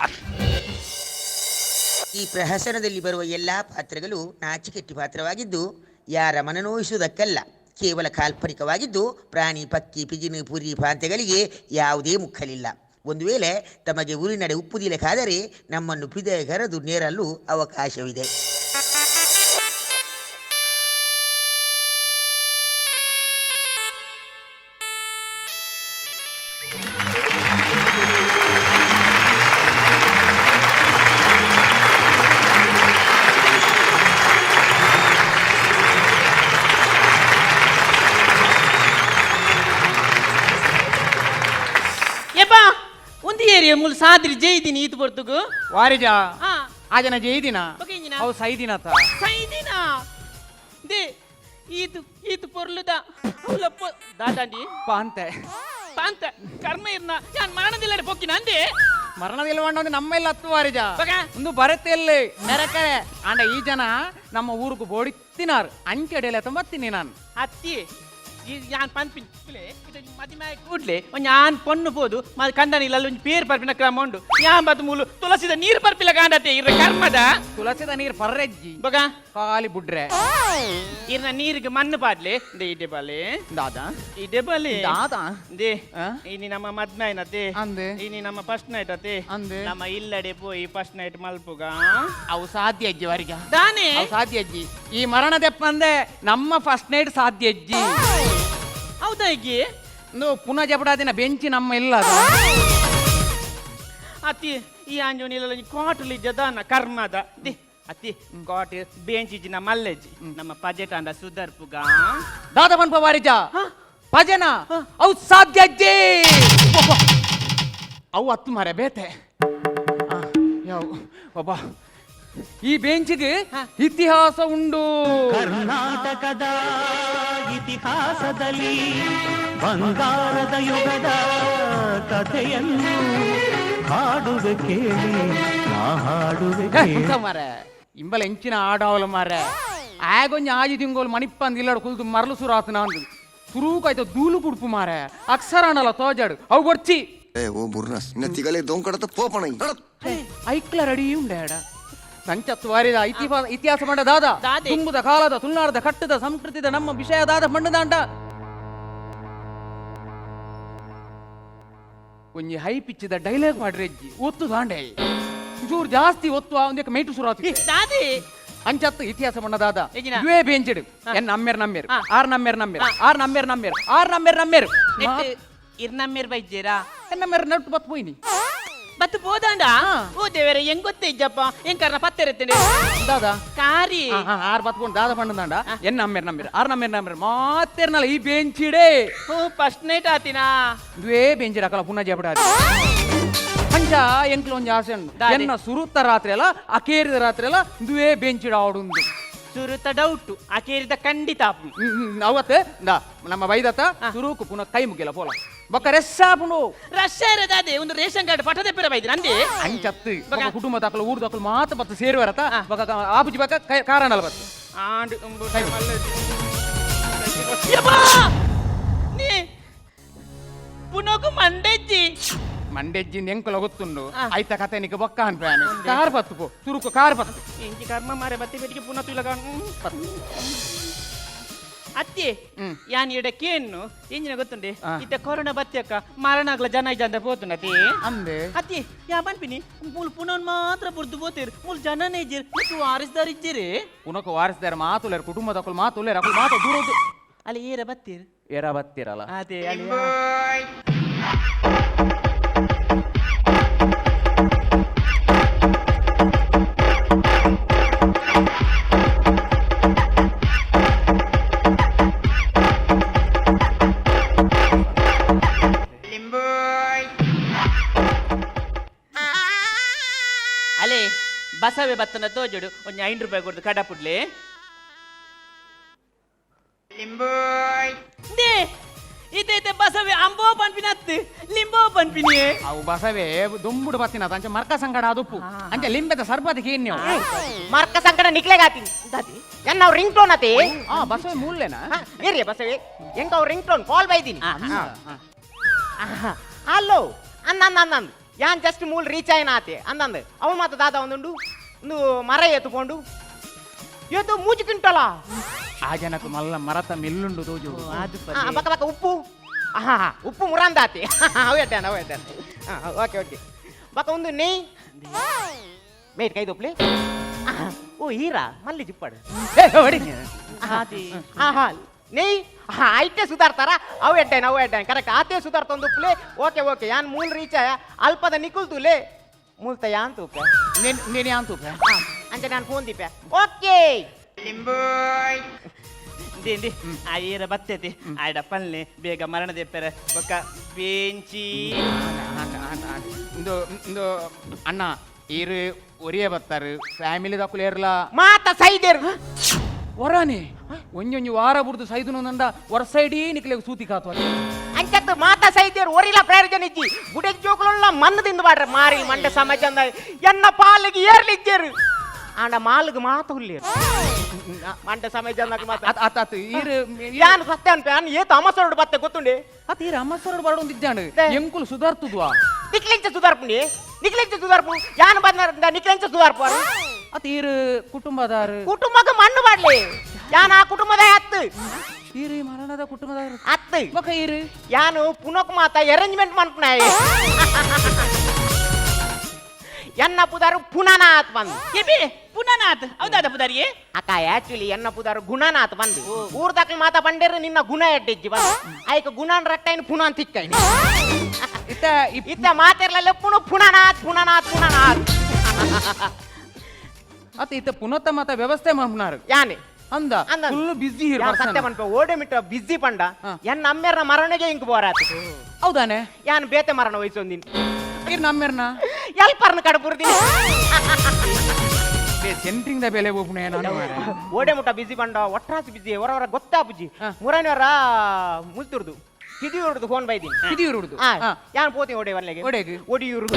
ಈ ಪ್ರಹಸನದಲ್ಲಿ ಬರುವ ಎಲ್ಲಾ ಪಾತ್ರಗಳು ನಾಚಿಕೆಟ್ಟಿ ಪಾತ್ರವಾಗಿದ್ದು ಯಾರ ಮನನೋಯಿಸುವುದಕ್ಕಲ್ಲ ಕೇವಲ ಕಾಲ್ಪನಿಕವಾಗಿದ್ದು ಪ್ರಾಣಿ ಪಕ್ಕಿ ಪಿಜಿನು ಪುರಿ ಪ್ರಾಂತ್ಯಗಳಿಗೆ ಯಾವುದೇ ಮುಖಲಿಲ್ಲ. ಒಂದು ವೇಳೆ ತಮಗೆ ಊರಿನಡೆ ಉಪ್ಪುದಿಲಕ್ಕಾದರೆ ನಮ್ಮನ್ನು ಹೃದಯಗರದು ನೇರಲು ಅವಕಾಶವಿದೆ. ಮುಲ್ ಸಾದ್ರಿ ಜೈದಿನ ಈತ್ ಬರ್ತುಗು ವಾರಿಜಾ ಹಾ ಆಜನ ಜೈದಿನ ಬಗೆಂಜಿನ ಅವು ಸೈದಿನತ ಸೈದಿನ ದೇ ಈತ್ ಪೊರ್ಲುದ ಅವಲಪ್ಪ ದಾದಾಂಡಿ ಪಾಂತೆ ಪಾಂತ ಕರ್ಮ ಇರ್ನ ಯಾನ್ ಮರಣದಿಲ್ಲಡೆ ಪೊಕ್ಕಿನ ಅಂದೆ ಮರಣದಿಲ್ಲ ಒಂದು ನಮ್ಮೆಲ್ಲ ಹತ್ತು ವಾರಿಜಾ ಬಗ ಒಂದು ಬರತ್ತೆಲ್ಲಿ ನೆರಕೆ ಅಂಡ ಈ ಜನ ನಮ್ಮ ಊರಿಗೆ ಬೋಡಿತ್ತಿನಾರು ಅಂಕೆಡೆಲ್ಲ ತುಂಬತ್ತೀನಿ ನಾನು ಅತ್ತಿ ಯಾನ್ ಪಂಪಿನ್ ಮದಿಮೆ ಕೂಡ್ಲೆ ಒಂದು ಯಾನ್ ಪೊಣ್ಣು ಪೋದು ಕಂದನ ಇಲ್ಲ ಒಂದು ಪೇರ್ ಪರ್ಪಿನ ಕ್ರಮ ಉಂಡು ಯಾನ್ ಬದು ಮೂಲು ತುಳಸಿದ ನೀರು ಪರ್ಪಿಲ್ಲ ಕಾಂಡತೆ ಇರ ಕರ್ಮದ ತುಳಸಿದ ನೀರು ಪರ್ರೆಜ್ಜಿ ಬಗ ಖಾಲಿ ಬುಡ್ರೆ ಇರ್ನ ನೀರಿಗೆ ಮಣ್ಣು ಪಾಡ್ಲೆ ಇಡೆ ಬಾಲೆ ದಾದಾ ಇಡೆ ಬಾಲೆ ದಾದಾ ದೇ ಇನಿ ನಮ್ಮ ಮದ್ಮೆ ಐನತೆ ಅಂದೆ ಇನಿ ನಮ್ಮ ಫಸ್ಟ್ ನೈಟ್ ಅತೆ ಅಂದೆ ನಮ್ಮ ಇಲ್ಲಡೆ ಪೋಯಿ ಫಸ್ಟ್ ನೈಟ್ ಮಲ್ಪುಗ ಅವು ಸಾಧ್ಯ ಅಜ್ಜಿ ವಾರಿಗ ದಾನೆ ಅವು ಸಾಧ್ಯ ಅಜ್ಜಿ ಈ ಮರಣದೆಪ್ಪ ಅಂದೆ ನಮ್ಮ ಫಸ್ಟ್ ನೈಟ್ ಸಾಧ್ಯ ಅಜ್ಜಿ ಹೌದಾ ಈಗಿ ಪುನಃ ಜಪಡಾದಿನ ಬೆಂಚಿ ನಮ್ಮ ಇಲ್ಲ ಅತ್ತಿ ಈ ಆಂಜೋನಿಲ್ಲ ಕೋಟಲಿ ಜದಾನ ಕರ್ಮದ ದಿ ಅತ್ತಿ ಕೋಟ ಬೇಂಚಿಜಿನ ಮಲ್ಲೆಜಿ ನಮ್ಮ ಪಜೆಟಾಂಡ ಸುಧರ್ಪುಗ ದಾದ ಪನ್ಪ ವಾರಿಜ ಭಜನ ಅವು ಸಾಧ್ಯ ಅಜ್ಜಿ ಅವು ಹತ್ತು ಮರ ಬೇತೆ ಯಾವ ಒಬ್ಬ ಈ ಬೆಂಚಿಗೆ ಇತಿಹಾಸ ಉಂಡು ಕರ್ನಾಟಕದ ಇತಿಹಾಸದಲ್ಲಿ ಬಂಗಾರದ ಯುಗದ ಕಥೆಯನ್ನು ಹಾಡುವೆ ಕೇಳಿ ನಾ ಹಾಡುವೆ ಮರ ಇಂಬಲ ಎಂಚಿನ ಆಡಾವಲ ಮರ ಆಗೊಂಜ ಆಜಿ ತಿಂಗೋಲು ಮಣಿಪ್ಪಂದು ಇಲ್ಲಡು ಕುಲ್ದು ಮರಳು ಸುರಾತ್ ನಾನು ಸುರೂಕಾಯ್ತು ದೂಲು ಕುಡುಪು ಮಾರ ಅಕ್ಷರಾಣಲ್ಲ ತೋಜಾಡು ಅವು ಕೊಡ್ಚಿ ಓ ಬುರ್ನಸ್ ನೆತ್ತಿಗಲೇ ದೊಂಕಡತ ಪೋಪಣ ಐಕ್ಲ ರೆಡಿ ಉಂಡಾಡ ಸಂಚತ್ತು ವಾರಿದ ಇತಿಹಾಸ ಮಂಡ ದಾದ ತುಂಬುದ ಕಾಲದ ತುಳುನಾಡದ ಕಟ್ಟದ ಸಂಸ್ಕೃತಿದ ನಮ್ಮ ವಿಷಯದಾದ ಮಂಡದಾಂಡ ಒಂಜಿ ಹೈ ಪಿಚ್ಚಿದ ಡೈಲಾಗ್ ಮಾಡ್ರಿ ಅಜ್ಜಿ ಒತ್ತು ದಾಂಡೆ ಜೂರ್ ಜಾಸ್ತಿ ಒತ್ತು ಒಂದಕ್ಕೆ ಮೇಟು ಸುರಾತಿ ದಾದಿ ಅಂಚತ್ತು ಇತಿಹಾಸ ಮಂಡದಾದ ಇವೇ ಬೇಂಚಿಡು ಎನ್ ನಮ್ಮೆರ್ ಆರ್ ನಮ್ಮೆರ್ ಇರ್ನಮ್ಮೇರ್ ಬೈಜೇರಾ ಎನ್ ನಮ್ಮೆರ್ ನಟ್ಟು ಬತ್ ಪೋಯ್ನಿ ಬತ್ತು ಪೋದಾಂಡ ಓ ದೇವರೇ ಹೆಂಗ್ ಗೊತ್ತೇ ಇಜ್ಜಪ್ಪ ಹೆಂಗ್ ಕರ್ನ ಪತ್ತೆರತ್ತೇನೆ ದಾದಾ ಕಾರಿ ಆರ್ ಬತ್ಕೊಂಡು ದಾದ ಪಂಡದಾಂಡ ಎನ್ ನಮ್ಮೆರ್ ಆರ್ ನಮ್ಮೆರ್ ಮಾತೇರ್ನಲ್ಲ ಈ ಬೆಂಚಿಡೆ ಓ ಫಸ್ಟ್ ನೈಟ್ ಆತಿನಾ ಇವೇ ಬೆಂಚಿಡ ಅಕಲ ಪುನಃ ಜಪಡಾದಿ ಅಂಚ ಎಂಕ್ಲು ಒಂಜಿ ಆಸೆ ಉಂಡು ಎನ್ನ ಸುರುತ್ತ ರಾತ್ರಿ ಅಲ್ಲ ಅಕೇರಿದ ರಾತ್ರಿ ಅಲ್ಲ ದುವೇ ಬೆಂಚಿಡ ಆಡುಂದು ಸುರುತ ಡೌಟ್ ಅಕೇರಿದ ಖಂಡಿತ ಅವತ್ತು ನಮ್ಮ ಬೈದತ್ತ ಸುರುಕು ಪುನಃ ಕೈ ಮುಗಿಲ್ಲ ಪೋಲ ಬೊಕ್ಕ ರೆಸ್ಸಾಪುಂಡು ರಶ್ಯ ಇರದಾದೆ ಒಂದು ರೇಷನ್ ಕಾರ್ಡ್ ಪಟದೆ ಪೆರ ಬೈದಿನ ಅಂದೆ ಅಂಚತ್ತು ಕುಟುಂಬ ದಾಖಲು ಊರು ದಾಖಲು ಮಾತು ಬತ್ತು ಸೇರುವರತ ಬೊಕ್ಕ ಆಪುಜಿ ಬಕ್ಕ ಕಾರಣಲ್ಲ ಬತ್ತು ಆಂಡ್ ನೀ ಪುನಗು ಮಂಡೆಜ್ಜಿ ಎಂಕುಲ ಗೊತ್ತುಂಡು ಆಯ್ತ ಕತೆ ನಿಕ್ಕೆ ಬೊಕ್ಕ ಅನ್ಪ್ಯಾನೆ ಕಾರ್ ಬತ್ತು ಪೋ ಸುರುಕು ಕಾರ್ ಬತ್ತು ಎಂಕಿ ಕರ್ಮ ಮಾರೆ ಬತ್ತಿ ಬೆಟ್ಟಿಗೆ ಪುನಃ ತುಲಗ ಅತ್ತಿ ಯಾನ್ ಇಡಕ್ಕೇನು ಎಂಜಿನ ಗೊತ್ತುಂಡೆ ಇತ್ತ ಕೊರೋನಾ ಬತ್ತಕ್ಕ ಮರಣ ಆಗ್ಲ ಜನ ಇದ್ದ ಪೋತುಂಡತಿ ಅಂದೆ ಅತ್ತಿ ಯಾ ಬನ್ಪಿನಿ ಮೂಲ್ ಪುನಃ ಮಾತ್ರ ಬುರ್ದು ಪೋತಿರ್ ಮೂಲ್ ಜನನೇ ಇದ್ದೀರಿ ನೀವು ವಾರಿಸ್ದಾರ ಇದ್ದೀರಿ ಪುನಕ ವಾರಿಸ್ದಾರ ಮಾತುಲೇರು ಕುಟುಂಬದ ಅಕಲ್ ಮಾತುಲೇರು ಅಕಲ್ ಮಾತು ದೂರ ಅಲ್ಲಿ ಏರ ಬತ್ತೀರ್ ಏರ ಬತ್ತಿರಲ್ಲ ಅದೇ ಅಲ್ಲಿ ಅಲೆ ಬಸವೆ ಬತ್ತನ ತೋಜುಡು ಒಂದು 5 ರೂಪಾಯಿ ಕೊಡ್ದು ಕಡ ಪುಡ್ಲೆ ದೇ ಇತ್ತೆ ಬಸವೆ ಅಂಬೋ ಪನ್ಪಿನತ್ತು ಲಿಂಬೋ ಪನ್ಪಿನಿ ಅವು ಬಸವೇ ದೊಂಬುಡು ಬತ್ತಿನ ಅಂಚ ಮರ್ಕ ಸಂಗಡ ಅದುಪ್ಪು ಅಂಚ ಲಿಂಬೆದ ಸರ್ಬತ್ತಿಗೆ ಏನ್ ನೀವು ಮರ್ಕ ಸಂಕಟ ನಿಕ್ಲೆಗಾತೀನಿ ದಾದಿ ಎನ್ನ ರಿಂಗ್ ಟೋನ್ ಅತೆ ಬಸವೆ ಮೂಲೆನಾ ಏರಿಯ ಬಸವೆ ಎಂಕ ಅವ್ರ ರಿಂಗ್ ಟೋನ್ ಕಾಲ್ ಬೈದಿನಿ ಹಲೋ ಅಂದಂದ್ ಯಾನ್ ಜಸ್ಟ್ ಮೂಲ್ ರೀಚ್ ಆಯ್ನ ಆತೆ ಅಂದಂದ್ ಅವ ಮಾತ ದಾದ ಒಂದು ಮರ ಎತ್ತುಕೊಂಡು ಇವತ್ತು ಮೂಜಿ ಕಿಂಟಲ್ಲ ಆ ಜನಕ್ಕೆ ಮಲ್ಲ ಮರತ ಮಿಲ್ಲುಂಡು ತೋಜು ಬಕ್ಕ ಬಕ್ಕ ಉಪ್ಪು ಉಪ್ಪು ಮುರಂದಾತಿ ಅವು ಎಡ್ಡಾನ ಓಕೆ ಓಕೆ ಬಕ್ಕ ಒಂದು ನೆಯ್ ಮೇಟ್ ಕೈ ದೊಪ್ಲಿ ಓ ಹೀರಾ ಮಲ್ಲಿ ಜಿಪ್ಪಡು ನೆಯ್ ಐಟೆ ಸುಧಾರ್ತಾರ ಅವು ಎಡ್ಡಾನ ಕರೆಕ್ಟ್ ಆತೆ ಸುಧಾರ್ತೊಂದು ಉಪ್ಲೆ ಓಕೆ ಓಕೆ ಯಾನ್ ಮೂಲ್ ರೀಚ್ ಅಲ್ಪದ ನಿಕುಲ್ತುಲೆ ಮೂಲ್ತ ಯಾನ್ ತೂಪೆ ನೀನು ಯಾನ್ ತೂಪೆ ಅಂಚೆ ನಾನು ಫೋನ್ ದೀಪೆ ಓಕೆ ದಿಂದಿ ಆಯ್ರ ಬತ್ತೈತಿ ಆಯ್ಡ ಪಲ್ಲೆ ಬೇಗ ಮರಣ ದೆಪ್ಪರೆ ಬೊಕ್ಕ ಬೇಂಚಿ ಒಂದು ಅಣ್ಣ ಈರು ಒರಿಯ ಬತ್ತಾರೆ ಫ್ಯಾಮಿಲಿ ದಕ್ಕುಲೇರ್ಲ ಮಾತ ಸೈದೇರ್ ವರಾನೆ ಒಂಜೊಂಜು ವಾರ ಬುಡ್ದು ಸೈದು ನಂದ ವರ ಸೈಡೀ ನಿಕ್ಲೆಗ್ ಸೂತಿ ಕಾತು ಅಂಚತ್ತು ಮಾತ ಸೈದೇರ್ ಒರಿಲ ಪ್ರಯೋಜನ ಇಜ್ಜಿ ಬುಡೆ ಜೋಕುಲ ಮನ್ನದಿಂದ ಬಾಡ್ರೆ ಮಾರಿ ಮಂಡೆ ಸಮಾಜ ಎನ್ನ ಪಾಲಿಗೆ ಏರ್ಲಿಜ್ಜೇರು ಆಂಡ ಮಾಲ್ಗೆ ಮಾತ ಹುಲ್ಲೇರು ಮಂಡೆ ಸಮಾಜ ಅತ್ತ ಈರು ಯಾನ್ ಸತ್ಯ ಅನ್ಪೆ ಅನ್ ಏತು ಅಮಸರೋಡು ಬತ್ತೆ ಗೊತ್ತುಂಡೆ ಅತ್ತ ಈರು ಅಮ್ಮಸರೋಡು ಬಾಡು ಒಂದಿದ್ದಾಂಡು ಎಂಕುಲು ಸುಧಾರ್ತದ್ವಾ ನಿಕ್ಲೆಂಚ ಸುಧಾರ್ಪುಂಡಿ ನಿಕ್ಲೆಂಚ ಸುಧಾರ್ಪು ಯಾನ್ ಬಂದ ನಿಕ್ಲೆಂಚ ಸುಧಾರ್ಪು ಅತ್ತ ಈರು ಕುಟುಂಬದಾರು ಕುಟುಂಬಕ್ಕೆ ಮಣ್ಣು ಮಾಡ್ಲಿ ಯಾನ್ ಆ ಕುಟುಂಬದ ಹತ್ತು ಈರು ಮರಣದ ಕುಟುಂಬದಾರು ಹತ್ತು ಬಕ ಈರು ಯಾನು ಪುನಕ್ ಮಾತ ಅರೇಂಜ್ಮೆಂಟ್ ಮಾಡ್ಪುನಾಯ ಎನ್ನ ಪುದಾರು ಪುನನಾಥ್ ಬಂದು ಪುನನಾಥ್ ಹೌದಾದ ಪುದಾರಿಗೆ ಅಕ್ಕ ಆಕ್ಚುಲಿ ಎನ್ನ ಪುದಾರು ಗುಣನಾಥ್ ಬಂದು ಊರ್ ದಾಖಲೆ ಮಾತ ಬಂಡೇರು ನಿನ್ನ ಗುಣ ಎಡ್ಡಿಜ್ಜಿ ಬಂದು ಆಯ್ಕ ಗುಣನ್ ರಟ್ಟೈನ್ ಪುನನ್ ತಿಕ್ಕೈನ್ ಇತ್ತ ಮಾತಿರ್ಲಲ್ಲ ಪುನನಾಥ್ ಅತ್ತ ಇತ್ತ ಪುನತ್ತ ಮಾತ ವ್ಯವಸ್ಥೆ ಮಾಡ್ಬಿನಾರು ಯಾನೆ ಅಂದ ಫುಲ್ ಬಿಸಿ ಸತ್ಯ ಮನ್ಪ ಓಡೆ ಮಿಟ್ಟ ಬಿಸಿ ಪಂಡ ಎನ್ ನಮ್ಮೆರ್ನ ಮರಣಗೆ ಇಂಕ್ ಬೋರಾತು ಹೌದಾನೆ ಯಾನ್ ಬೇತೆ ಮರಣ ವಹಿಸೊಂದಿನ ಇರ್ ನಮ್ಮೆರ್ನ ಎಲ್ಪರ್ನ ಕಡಪುರ್ದಿನಿ ಸೆಂಟ್ರಿಂಗ್ ದ ಬೆಲೆ ಹೋಗ್ಬಿಣ ಓಡೆ ಮುಟ್ಟ ಬಿಸಿ ಬಂಡ ಒಟ್ರಾಸಿ ಬಿಸಿ ಹೊರವರ ಗೊತ್ತಾ ಬುಜ್ಜಿ ಮುರೈನವರ ಮುಲ್ತುರ್ದು ಕಿದಿಯೂರ್ದು ಫೋನ್ ಬೈದಿನಿ ಕಿದಿಯೂರ್ದು ಯಾನ್ ಪೋತಿ ಓಡೆ ಒಳ್ಳೆಗೆ ಒಡೆಗೆ ಒಡಿಯೂರು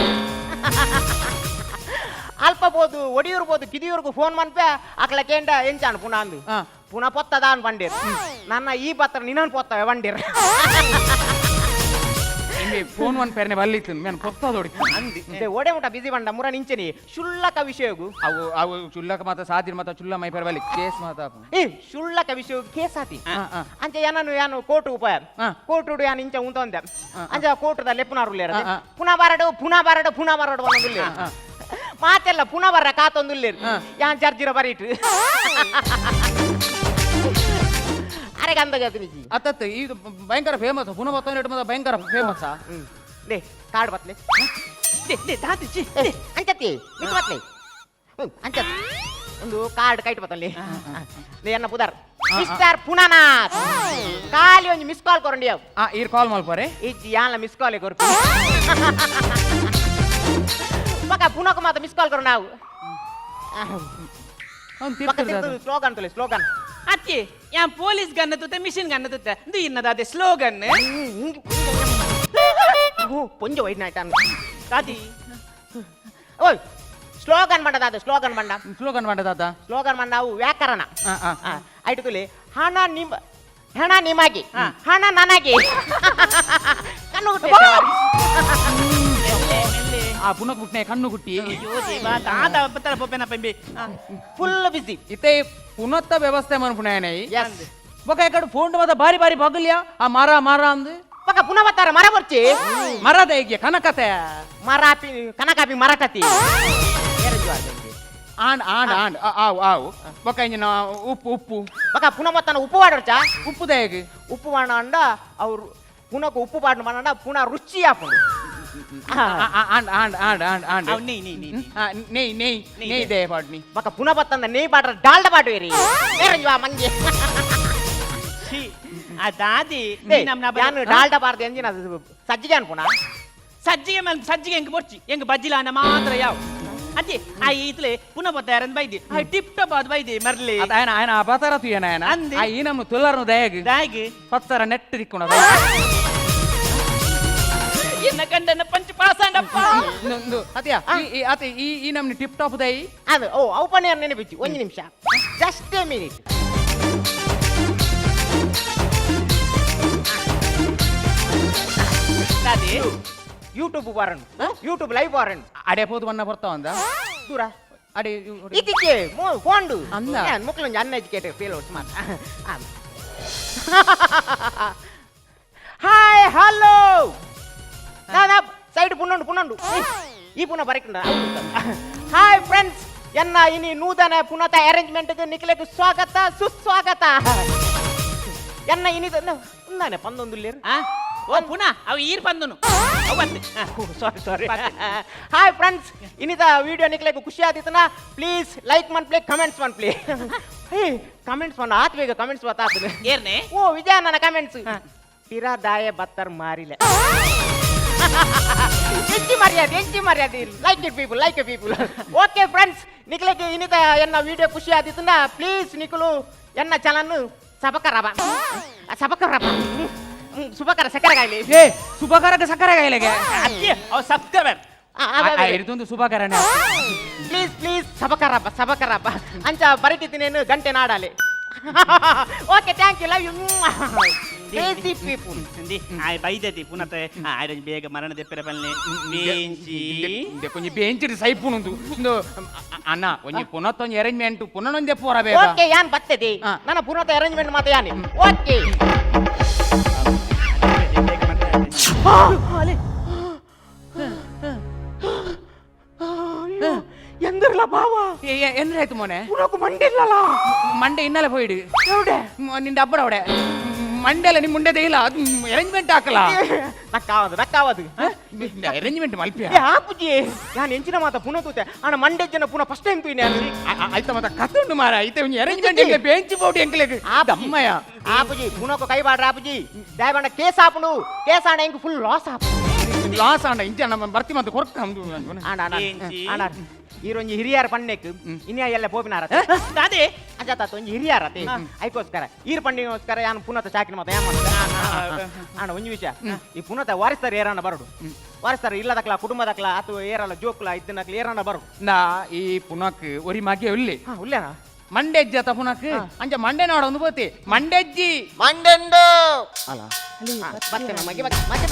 ಅಲ್ಪ ಬೋದು ಒಡಿಯೂರು ಬೋದು ಕಿದಿಯೂರ್ಗು ಫೋನ್ ಮನ್ಪೆ ಅಕ್ಲಕೇಂಡ ಎಂಚಾನು ಪುನಃ ಅಂದು ಪುನಃ ಪೊತ್ತದಾನ್ ಬಂಡೇರು ನನ್ನ ಈ ಪತ್ರ ನಿನ್ನನ್ ಪೊತ್ತವೆ ಬಂಡೇರು ಫೋನ್ ಒನ್ ಪೇರ್ನೆ ಬಲ್ಲಿತ್ತು ನಾನು ಪೊತ್ತದೋಡಿ ಅಂದಿ ಓಡೆ ಮುಟ್ಟ ಬಿಸಿ ಬಂಡ ಮುರ ನಿಂಚನಿ ಶುಲ್ಲಕ ವಿಷಯಗು ಅವು ಚುಲ್ಲಕ ಮಾತ ಸಾದಿರ್ ಮಾತ ಚುಲ್ಲ ಮೈ ಪೇರ್ ಬಲ್ಲಿ ಕೇಸ್ ಮಾತ ಶುಲ್ಲಕ ವಿಷಯ ಕೇಸ್ ಆತಿ ಅಂಚೆ ಯಾನು ಕೋರ್ಟ್ ಉಪಾಯ ಕೋರ್ಟ್ ಯಾನ್ ಇಂಚ ಉಂತಂದೆ ಅಂಚ ಕೋರ್ಟ್ ದ ಲೆಪ್ಪುನಾರುಲ್ಲೇರ ಪುನಃ ಬಾರಡು ಒಂದೊಂದುಲ್ಲೇರು ಮಾತೆಲ್ಲ ಪುನಃ ಬರ್ರ ಕಾತೊಂದುಲ್ಲೇರು ಯಾನ್ ಜರ್ಜಿರ ಬರೀಟು ಅರೆ ಗಂಧ ಜಾತಿ ಅತ್ತತ್ತು ಇದು ಭಯಂಕರ ಫೇಮಸ್ ಪುನಃ ಬತ್ತ ಭಯಂಕರ ಫೇಮಸ್ ದೇ ಕಾರ್ಡ್ ಬತ್ಲೆ ಅಂಚತ್ತಿ ನಿಂತು ಬತ್ಲೆ ಅಂಚತ್ ಒಂದು ಕಾರ್ಡ್ ಕೈಟ್ ಬತ್ತಲ್ಲಿ ಎನ್ನ ಪುದರ್ ಮಿಸ್ಟರ್ ಪುನನಾಥ್ ಖಾಲಿ ಒಂದು ಮಿಸ್ ಕಾಲ್ ಕೊರಂಡಿ ಅವು ಈರ್ ಕಾಲ್ ಮಲ್ಪರೆ ಇಜ್ಜಿ ಯಾನ್ಲ ಮಿಸ್ ಕಾಲ್ ಕೊರ್ಪು ಮಗ ಪುನಕ ಮಾತ ಮಿಸ್ ಕಾಲ್ ಕೊರ ನಾವು ಸ್ಲೋಗನ್ ತೊಲೆ ಸ್ಲೋಗನ್ ಅಕ್ಕಿ ಯಾ ಪೊಲೀಸ್ ಗನ್ನ ತುತ್ತೆ ಮಿಷಿನ್ ಗನ್ನ ತುತ್ತೆ ಇದು ಇನ್ನದಾದೆ ಸ್ಲೋಗನ್ ಪೊಂಜ ವೈಡ್ನಾಯ್ತಾನ ಕಾತಿ ಓಯ್ ಸ್ಲೋಗನ್ ಬಂಡದಾದ ಸ್ಲೋಗನ್ ಬಂಡ ಅವು ವ್ಯಾಕರಣ ಆಯ್ತು ತುಲಿ ಹಣ ನಿಮಗೆ ಹಣ ನನಗೆ ಕಣ್ಣು ಆ ಪುನಃ ಗುಟ್ನೆ ಕಣ್ಣು ಗುಟ್ಟಿ ಫುಲ್ ಬಿಸಿ ಇತ್ತೆ ಪುನತ್ತ ವ್ಯವಸ್ಥೆ ಮಾಡ್ಪುಣೇನೈ ಬೊಕ ಎಕಡೆ ಫೋನ್ ಮಾತ ಬಾರಿ ಬಾರಿ ಬಗಲ್ಯಾ ಆ ಮರ ಅಂದು ಬೊಕ ಪುನಃ ಬತ್ತಾರ ಮರ ಬರ್ಚಿ ಮರದ ಹೇಗೆ ಕನಕತೆ ಕನಕಾಪಿ ಮರಕತಿ ಆಂಡ್ ಆಂಡ್ ಆಂಡ್ ಆವು ಆವು ಬೊಕ್ಕ ಇಂಜಿನ ಉಪ್ಪು ಉಪ್ಪು ಬಕ ಪುನಃ ಮತ್ತನ ಉಪ್ಪು ವಾಡರ್ಚಾ ಉಪ್ಪು ದಯಗೆ ಉಪ್ಪು ವಾಣ ಅಂಡ ಅವ್ರು ಪುನಃ ಉಪ್ಪು ಪಾಡ್ ಮಾಡಂಡ ಪುನಃ ರುಚಿ ಆಪುಂಡು and and and and and ಅವ್ ನೀ ನೀ ನೀ ನೀ. ನೆಯ್ ನೆಯ್ ನೆಯ್ ದಯ ಪಾಡ್ನಿ ಬಕ ಪುನಃ ಬತ್ತಂದ ನೇ ಬಾಡ್ರ ಡಾಲ್ಡ ಬಾಡುವೇರಿ ಏರಂಜವಾ ಮಂಗೆ ಛೀ, ಅದಾದಿ ಯಾನು ಡಾಲ್ಡ ಬಾರ್ದು ಎಂಜಿನ ಸಜ್ಜಿಗೆ ಅನ್ಪುಣ ಸಜ್ಜಿಗೆ ಹೆಂಗ್ ಬರ್ಚಿ ಹೆಂಗ್ ಬಜ್ಜಿಲಾನ ಮಾತ್ರ ಯಾವ ಅದೇ ಆ ಈತ್ಲೆ ಪುನಃ ಬತ್ತಾರನ್ ಬೈದಿ ಆ ಟಿಪ್ ಟಾಪ್ ಅದು ಬೈದಿ ಮರ್ಲಿ ಅದ ఆయన ఆయన అబతార తీయన ఆయన అంది. ఆ ఈనమ్మ తుల్లరను దయగు ದಾಗಿ పత్తర నెట్ దిక్కున ಎನ್ನ ಕಂಡನ ಪಂಚ ಪಾಸಂಡಪ್ಪ ಅತಿಯ ಅತಿ ಈ ನಮ್ನಿ ಟಿಪ್ ಟಾಪ್ ದೈ ಅದು ಓ ಔಪನ್ಯ ನೆನಪಿಚ್ಚು ಒಂದು ನಿಮಿಷ ಜಸ್ಟ್ ಎ ಮಿನಿಟ್ ಅದೇ ಯೂಟ್ಯೂಬ್ ಬಾರನ್ ಯೂಟ್ಯೂಬ್ ಲೈವ್ ಬಾರನ್ ಅಡೆ పోదు వన్న ಬರ್ತಾವ ಅಂದ ದೂರ ಅಡೆ ಇದಕ್ಕೆ ಫೋಂಡು ಅಂದ. ಮಕ್ಕಳು ಅನ್ಎಜುಕೇಟೆಡ್ ಫೇಲೋಸ್ ಮಾತ್ರ ಹಾಯ್ ಹಲೋ ಸೈಡ್ ಪುನಂಡು ಈ ಪುನಃ ಬರಕಂಡ ಹಾಯ್ ಫ್ರೆಂಡ್ಸ್ ಎನ್ನ ಇನಿ ನೂತನ ಪುನಃ ಅರೇಂಜ್ಮೆಂಟ್ ನಿಖಿಲಕ್ಕೆ ಸ್ವಾಗತ ಸುಸ್ವಾಗತ ಎನ್ನ ಇನಿದ ನಾನೇ ಪಂದೊಂದು ಲೇರು ಓ ಪುನಃ ಅವು ಈರ್ ಬಂದನು ಅವತ್ತೆ ಸಾರಿ ಹಾಯ್ ಫ್ರೆಂಡ್ಸ್ ಇನ್ನಿದ ವಿಡಿಯೋ ನಿಕ್ಲೆಗೆ ಖುಷಿ ಆದಿತ್ತನ ಪ್ಲೀಸ್ ಲೈಕ್ ಮನ್ ಪ್ಲೇ ಕಮೆಂಟ್ಸ್ ಮನ್ ಪ್ಲೇ ಹೇ ಕಮೆಂಟ್ಸ್ ಮನ್ ಆತ್ ಬೇಗ ಕಮೆಂಟ್ಸ್ ಬತ್ತಾತನೆ ಏರ್ನೆ ಓ ವಿಜಯ ನನ್ನ ಕಮೆಂಟ್ಸ್ ತೀರಾ ದಾಯ ಬತ್ತರ್ ಮಾರಿಲೆ ಎಂಚಿ ಮರ್ಯಾದೆ like it people okay friends ನಿಕ್ಲೆಗೆ ಇನ್ನಿದ ಎನ್ನ ವಿಡಿಯೋ ಖುಷಿ ಆದಿತ್ತನ ಪ್ಲೀಸ್ ನಿಕುಲು ಎನ್ನ ಚಾನಲ್ ಸಬಕರಬ ಸುಬಕರ ಸಕ್ಕರೆಗಾಯ್ಲಿ ಏ ಸುಬಕರಕ್ಕೆ ಸಕ್ಕರೆ ಕಾಯಿಲೆಗೆ ಅದೇ ಅವ್ ಸಬ್ಸ್ಕ್ರೈಬರ್ ಇರ್ತೊಂದು ಸುಬಕರನೇ ಪ್ಲೀಸ್ ಸಬಕರಪ್ಪ ಅಂಚ ಬರೀತಿದ್ದೀನಿ ಗಂಟೆ ನಾಡಾಲೆ okay thank you love you crazy people ಆಯ್ ಬೈದತಿ ಪುನಃ ಆಯ್ದ ಬೇಗ ಮರಣ ದೆಪ್ಪರೆ ಬಲ್ಲೆ ಬೇಂಚಿ ಕೊಂಚ ಬೇಂಚಿಡಿ ಸೈಪುನುಂದು ಒಂದು ಅಣ್ಣ ಒಂಜಿ ಪುನಃ ಒಂಜಿ ಅರೇಂಜ್ಮೆಂಟ್ ಪುನಃ ಒಂದೇ ಪೋರ ಬೇಗ ಓಕೆ ಯಾನ್ ಬರ್ತದೆ ನನ್ನ ಪುನಃ ಅರೇಂಜ್ಮೆಂಟ್ ಮಾತ ಯಾನಿ ಓಕೆ ಎಂದಿರಲ್ಲ ಬಾವ ಎಂದ್ರಾಯ್ತು ಮೋನೆ ಪುನಃ ಮಂಡಿಲ್ಲಲ್ಲ ಮಂಡೆ ಇನ್ನಲೆ ಹೋಯ್ಡು ನಿಂದ ಹಬ್ಬಡ ಅವಡೆ ಮಂಡೆಲ್ಲ ನಿಮ್ಮ ಮುಂಡೆ ಇಲ್ಲ ಅದು ಅರೇಂಜ್ಮೆಂಟ್ ಹಾಕಲ್ಲ ನಕ್ಕಾವದು ಅರೇಂಜ್ಮೆಂಟ್ ಮಲ್ಪಿ ಆಪುಜಿ ನಾನು ಎಂಚಿನ ಮಾತ ಪುನಃ ತೂತೆ ಅಣ್ಣ ಮಂಡೆ ಜನ ಪುನಃ ಫಸ್ಟ್ ಟೈಮ್ ತೂಯ್ನೆ ಆಯ್ತ ಮತ್ತ ಕತ್ತುಂಡು ಮಾರ ಐತೆ ಒಂಜಿ ಅರೇಂಜ್ಮೆಂಟ್ ಎಂಕ್ಲೆ ಬೇಂಚಿ ಬೋಡಿ ಎಂಕ್ಲೆ ದಮ್ಮಯ್ಯ ಆಪುಜಿ ಪುನಃ ಕೈ ಬಾಡ್ರ ಆಪುಜಿ ದಯಬಣ್ಣ ಕೇಸ್ ಆಪುಂಡು ಕೇಸ್ ಆಣ ಹೆಂಗ್ full loss app loss and ಇಂಚ ನಮ್ಮ ಬರ್ತಿ ಮತ್ತೆ ಕೊರ್ಕ ಆಣ ಈರೊಂಜಿ ಹಿರಿಯರ ಪಣ್ಣೆಕ್ ಇನ್ಯಾ ಎಲ್ಲ ಪೋಪಿನಾರ ಅದೇ ಅಂಜಾತ ಒಂಜಿ ಹಿರಿಯರತೆ ಐಕೋಸ್ಕರ ಈರ್ ಪಂಡಿಗೋಸ್ಕರ ಯಾನು ಪುನಃ ಚಾಕಿನ ಮತ್ತೆ ಏನ್ ಮಾಡ್ತಾರೆ ಅಣ್ಣ ಒಂಜಿ ವಿಷಯ ಈ ಪುನಃ ವಾರಿಸ್ತಾರೆ ಏರಣ್ಣ ಬರೋಡು ವಾರಿಸ್ತಾರೆ ಇಲ್ಲದಕ್ಲ ಕುಟುಂಬದಕ್ಲ ಅಥವಾ ಏರಲ್ಲ ಜೋಕ್ಲ ಇದ್ದನಕ್ಲ ಏರಣ್ಣ ಬರೋಡು ನಾ ಈ ಪುನಕ್ ಒರಿ ಮಗೆ ಉಲ್ಲಿ ಉಲ್ಲೇನಾ ಮಂಡೆಜ್ಜಿ ಅತ ಪುನಕ್ ಅಂಚ ಮಂಡೆ ನೋಡ ಒಂದು ಬೋತಿ ಮಂಡೆಜ್ಜಿ ಮಂಡೆಂಡು ಅಲ್ಲ ಮತ್ತೆ ನಮಗೆ ಮತ್ತೆ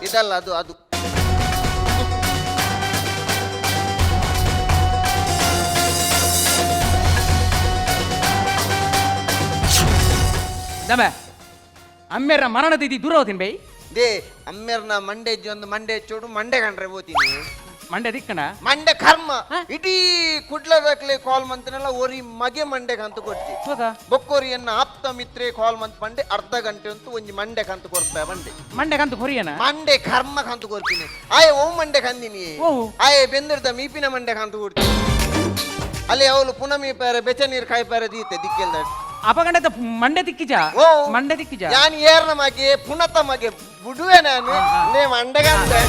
ಇದಲ್ಲ ಅದು ದಮೆ ಅಮ್ಮೆರ ಮರಣ ತಿಥಿ ದೂರ ಹೋತೀನಿ ಬೈ ದೇ ಅಮ್ಮೆರ್ನ ಮಂಡೆಜ್ಜಿ ಒಂದು ಮಂಡೆ ಚೋಡು ಮಂಡೆ ಕಂಡ್ರೆ ಹೋತೀನಿ ಮಂಡೆ ದಿಕ್ಕಣ ಮಂಡೆ ಕರ್ಮ ಇಡೀ ಕುಡ್ಲಬೇಕಲೆ ಕಾಲ್ ಮಂತನೆಲ್ಲ ಒರಿ ಮಗೆ ಮಂಡೆಗೆ ಅಂತ ಕೊಡ್ತಿ ಹೌದಾ ಬೊಕ್ಕೋರಿಯನ್ನ ಆಪ್ತ ಮಿತ್ರೆ ಕಾಲ್ ಮಂತ್ ಪಂಡೆ ಅರ್ಧ ಗಂಟೆ ಅಂತೂ ಒಂಜಿ ಮಂಡೆ ಕಂತು ಕೊಡ್ಪೆ ಮಂಡೆ ಮಂಡೆ ಕಂತು ಕೊರಿಯನ ಮಂಡೆ ಕರ್ಮ ಕಂತು ಕೊಡ್ತೀನಿ ಆಯೆ ಓ ಮಂಡೆ ಕಂದಿನಿ ಆಯೆ ಬೆಂದಿರ್ದ ಮೀಪಿನ ಮಂಡೆ ಕಂತು ಕೊಡ್ತೀನಿ ಅಲ್ಲಿ ಅವಳು ಪುನಃ ಮೀಪಾರೆ ಬೆಚ್ಚ ನೀರು ಕಾಯ್ಪಾರೆ ದೀತೆ ದಿಕ್ಕೆಲ್ದ ಅಪಗಂಡದ ಮಂಡೆ ದಿಕ್ಕಿಜ ಮಂಡೆ ದಿಕ್ಕಿಜ ನಾನು ಏರ್ನ ಮಗೆ ಪುನಃ ಮಗೆ ಬಿಡುವೆ ನಾನು ನೇ ಮಂಡೆಗಂದೆ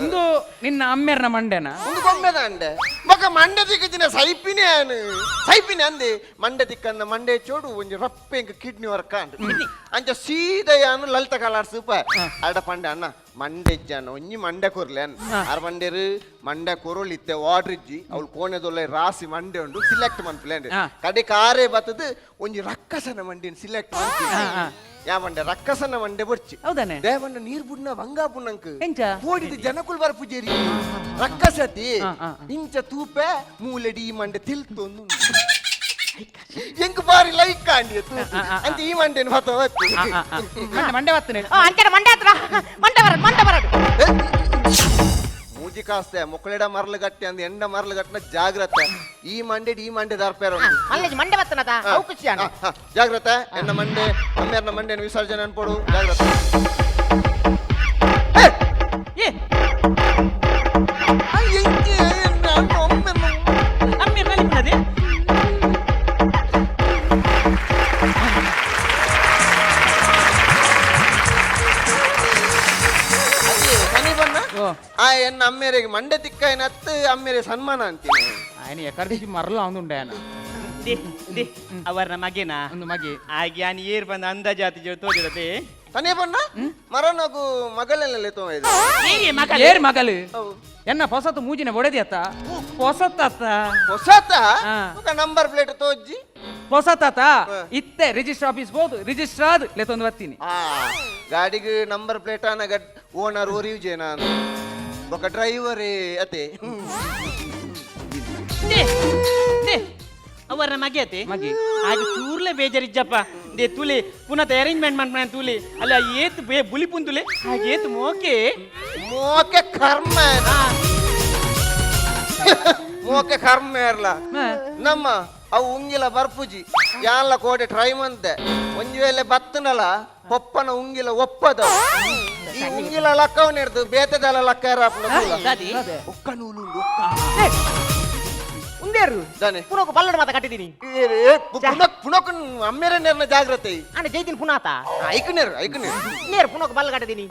ಇಂದು ನಿನ್ನ ಅಮ್ಮೆರ್ನ ಮಂಡೆನ ಒಂದು ಗೊಂಬೆದ ಅಂಡೆ ಮಗ ಮಂಡೆ ದಿಕ್ಕಿನ ಸೈಪಿನೆ ಅಂದೆ ಮಂಡೆ ದಿಕ್ಕನ್ನ ಮಂಡೆ ಚೋಡು ಒಂಜಿ ರಪ್ಪೆ ಇಂಕ ಕಿಡ್ನಿ ವರ್ಕ ಅಂಚ ಸೀದಾ ಯಾನು ಲಲಿತ ಕಲಾರ್ ಸೂಪ ಅಡ ಪಂಡೆ ಅಣ್ಣ ಮಂಡೆ ಜನ ಒಂಜಿ ಮಂಡೆ ಕೊರ್ಲೆ ಆರ್ ಮಂಡೆರು ಮಂಡೆ ಕೊರಳಿತ್ತೆ ವಾಟರ್ ಇಜ್ಜಿ ಅವಳು ಕೋಣೆದೊಳ್ಳೆ ರಾಸಿ ಮಂಡೆ ಉಂಡು ಸಿಲೆಕ್ಟ್ ಮನ್ಪ್ಲೆ ಕಡೆ ಕಾರೇ ಬತ್ತದು ಒಂಜಿ ರಕ್ಕಸನ ಮಂಡಿನ ಸಿಲೆಕ್ಟ್ ಯಾ ಮಂಡೆ ರಕ್ಕಸನ ಮಂಡೆ ಬರ್ಚಿ ಹೌದಾನೆ ದೇವಂಡ ನೀರ್ ಬುಡ್ನ ಬಂಗಾ ಬುಣ್ಣಂಕ್ ಎಂಚ ಓಡಿದ ಜನಕುಲ್ ಬರ ಪೂಜೇರಿ ರಕ್ಕಸತಿ ಇಂಚ ತೂಪೆ ಮೂಲೆಡಿ ಮಂಡೆ ತಿಲ್ತೊಂದು ಎಂಕ್ ಬಾರಿ ಲೈಕ್ ಕಾಂಡಿ ಅಂತ ಈ ಮಂಡೇನು ಹೊತ್ತ ಮಂಡೆ ಬರ್ತನೆ ಅಂಚನೆ ಮಂಡೆ ಹತ್ರ ಮಂಡೆ ಬರಡು ಮೂಜಿ ಕಾಸ್ತೆ ಮೊಕ್ಕಳೆಡ ಮರಳು ಗಟ್ಟಿ ಅಂದ್ ಎಂಡ ಮರಳು ಗಟ್ಟಿನ ಜಾಗ್ರತೆ ಈ ಮಂಡೆ ದಾರ್ಪೇರ ಅಲ್ಲೇ ಮಂಡೆ ಬರ್ತನದ ಅವಕಾಶ ಜಾಗ್ರತೆ ಎನ್ನ ಮಂಡೆ ಅಮ್ಮೇರ್ನ ಮಂಡೆನ ವಿಸರ್ಜನೆ ಅನ್ಪಡು ಜಾಗ್ರತೆ ಆ ಎನ್ನ ಅಮ್ಮೇರಿಗೆ ಮಂಡೆ ತಿಕ್ಕ ಏನತ್ತು ಅಮ್ಮೇರೆ ಸನ್ಮಾನ ಅಂತೀನಿ ఆయన ఎక్కడి నుంచి మరలో అందుండే ఆయన ಅವರ ಮಗೆನಾ ಒಂದು ಮಗೆ ಹಾಗೆ ಆನ್ ಏರ್ ಬಂದ ಅಂದಾಜಾತಿ ಜೊ ತೋದಿರತೆ ತನೇ ಬಣ್ಣ ಮರನಗು ಮಗಳೆಲ್ಲ ತೋಯ್ದು ಏರ್ ಮಗಲು ಎನ್ನ ಹೊಸತು ಮೂಜಿನ ಒಡೆದಿ ಅತ್ತ ಹೊಸತ್ತ ಹೊಸತ ఒక ನಂಬರ್ ಪ್ಲೇಟ್ ತೋಜ್ಜಿ ಹೊಸತ ಇತ್ತೆ ರಿಜಿಸ್ಟರ್ ಆಫೀಸ್ ಹೋದು ರಿಜಿಸ್ಟರ್ ಆದ್ ಲೆತೊಂದು ಬರ್ತೀನಿ ಗಾಡಿಗೆ ನಂಬರ್ ಪ್ಲೇಟ್ ಅನ್ನ ಓನರ್ ಓರಿಯು ಜೇನ ఒక ಡ್ರೈವರ್ ಅತೆ ಅವರ ಮಗೆ ಅತೆ ಮಗೆ ಹಾಗೆ ಚೂರ್ಲೆ ಬೇಜಾರಿಜ್ಜಪ್ಪ ದೇ ತುಲಿ ಪುನಃ ಅರೇಂಜ್ಮೆಂಟ್ ಮಾಡ್ತಾನೆ ತುಲಿ ಅಲ್ಲ ಏತ್ ಬುಲಿ ಪುಂತುಲೆ ಹಾಗೆ ಏತ್ ಮೋಕೆ ಕರ್ಮ ಮೋಕೆ ಕರ್ಮ ಇರ್ಲ ನಮ್ಮ ಅವು ಉಂಗಿಲ ಬರ್ಪುಜಿ ಯಾನ್ಲ ಕೋಟೆ ಟ್ರೈ ಮಂತೆ ಒಂಜಿ ವೇಳೆ ಬತ್ತನಲ್ಲ ಪಪ್ಪನ ಉಂಗಿಲ ಒಪ್ಪದ ಈ ಉಂಗಿಲ ಲಕ್ಕವ್ ನೆಡ್ದು ಬೇತದಲ್ಲ ಲಕ್ಕ ಒಕ್ಕ ನೂಲು ఉందేరు దాని పునొక బల్లడ మాత కట్టిదిని పునొక అమ్మేరే నేర్న జాగ్రత్త అంటే జైతిని పునాత ఐకునేరు నేరు పునొక బల్ల కట్టిదిని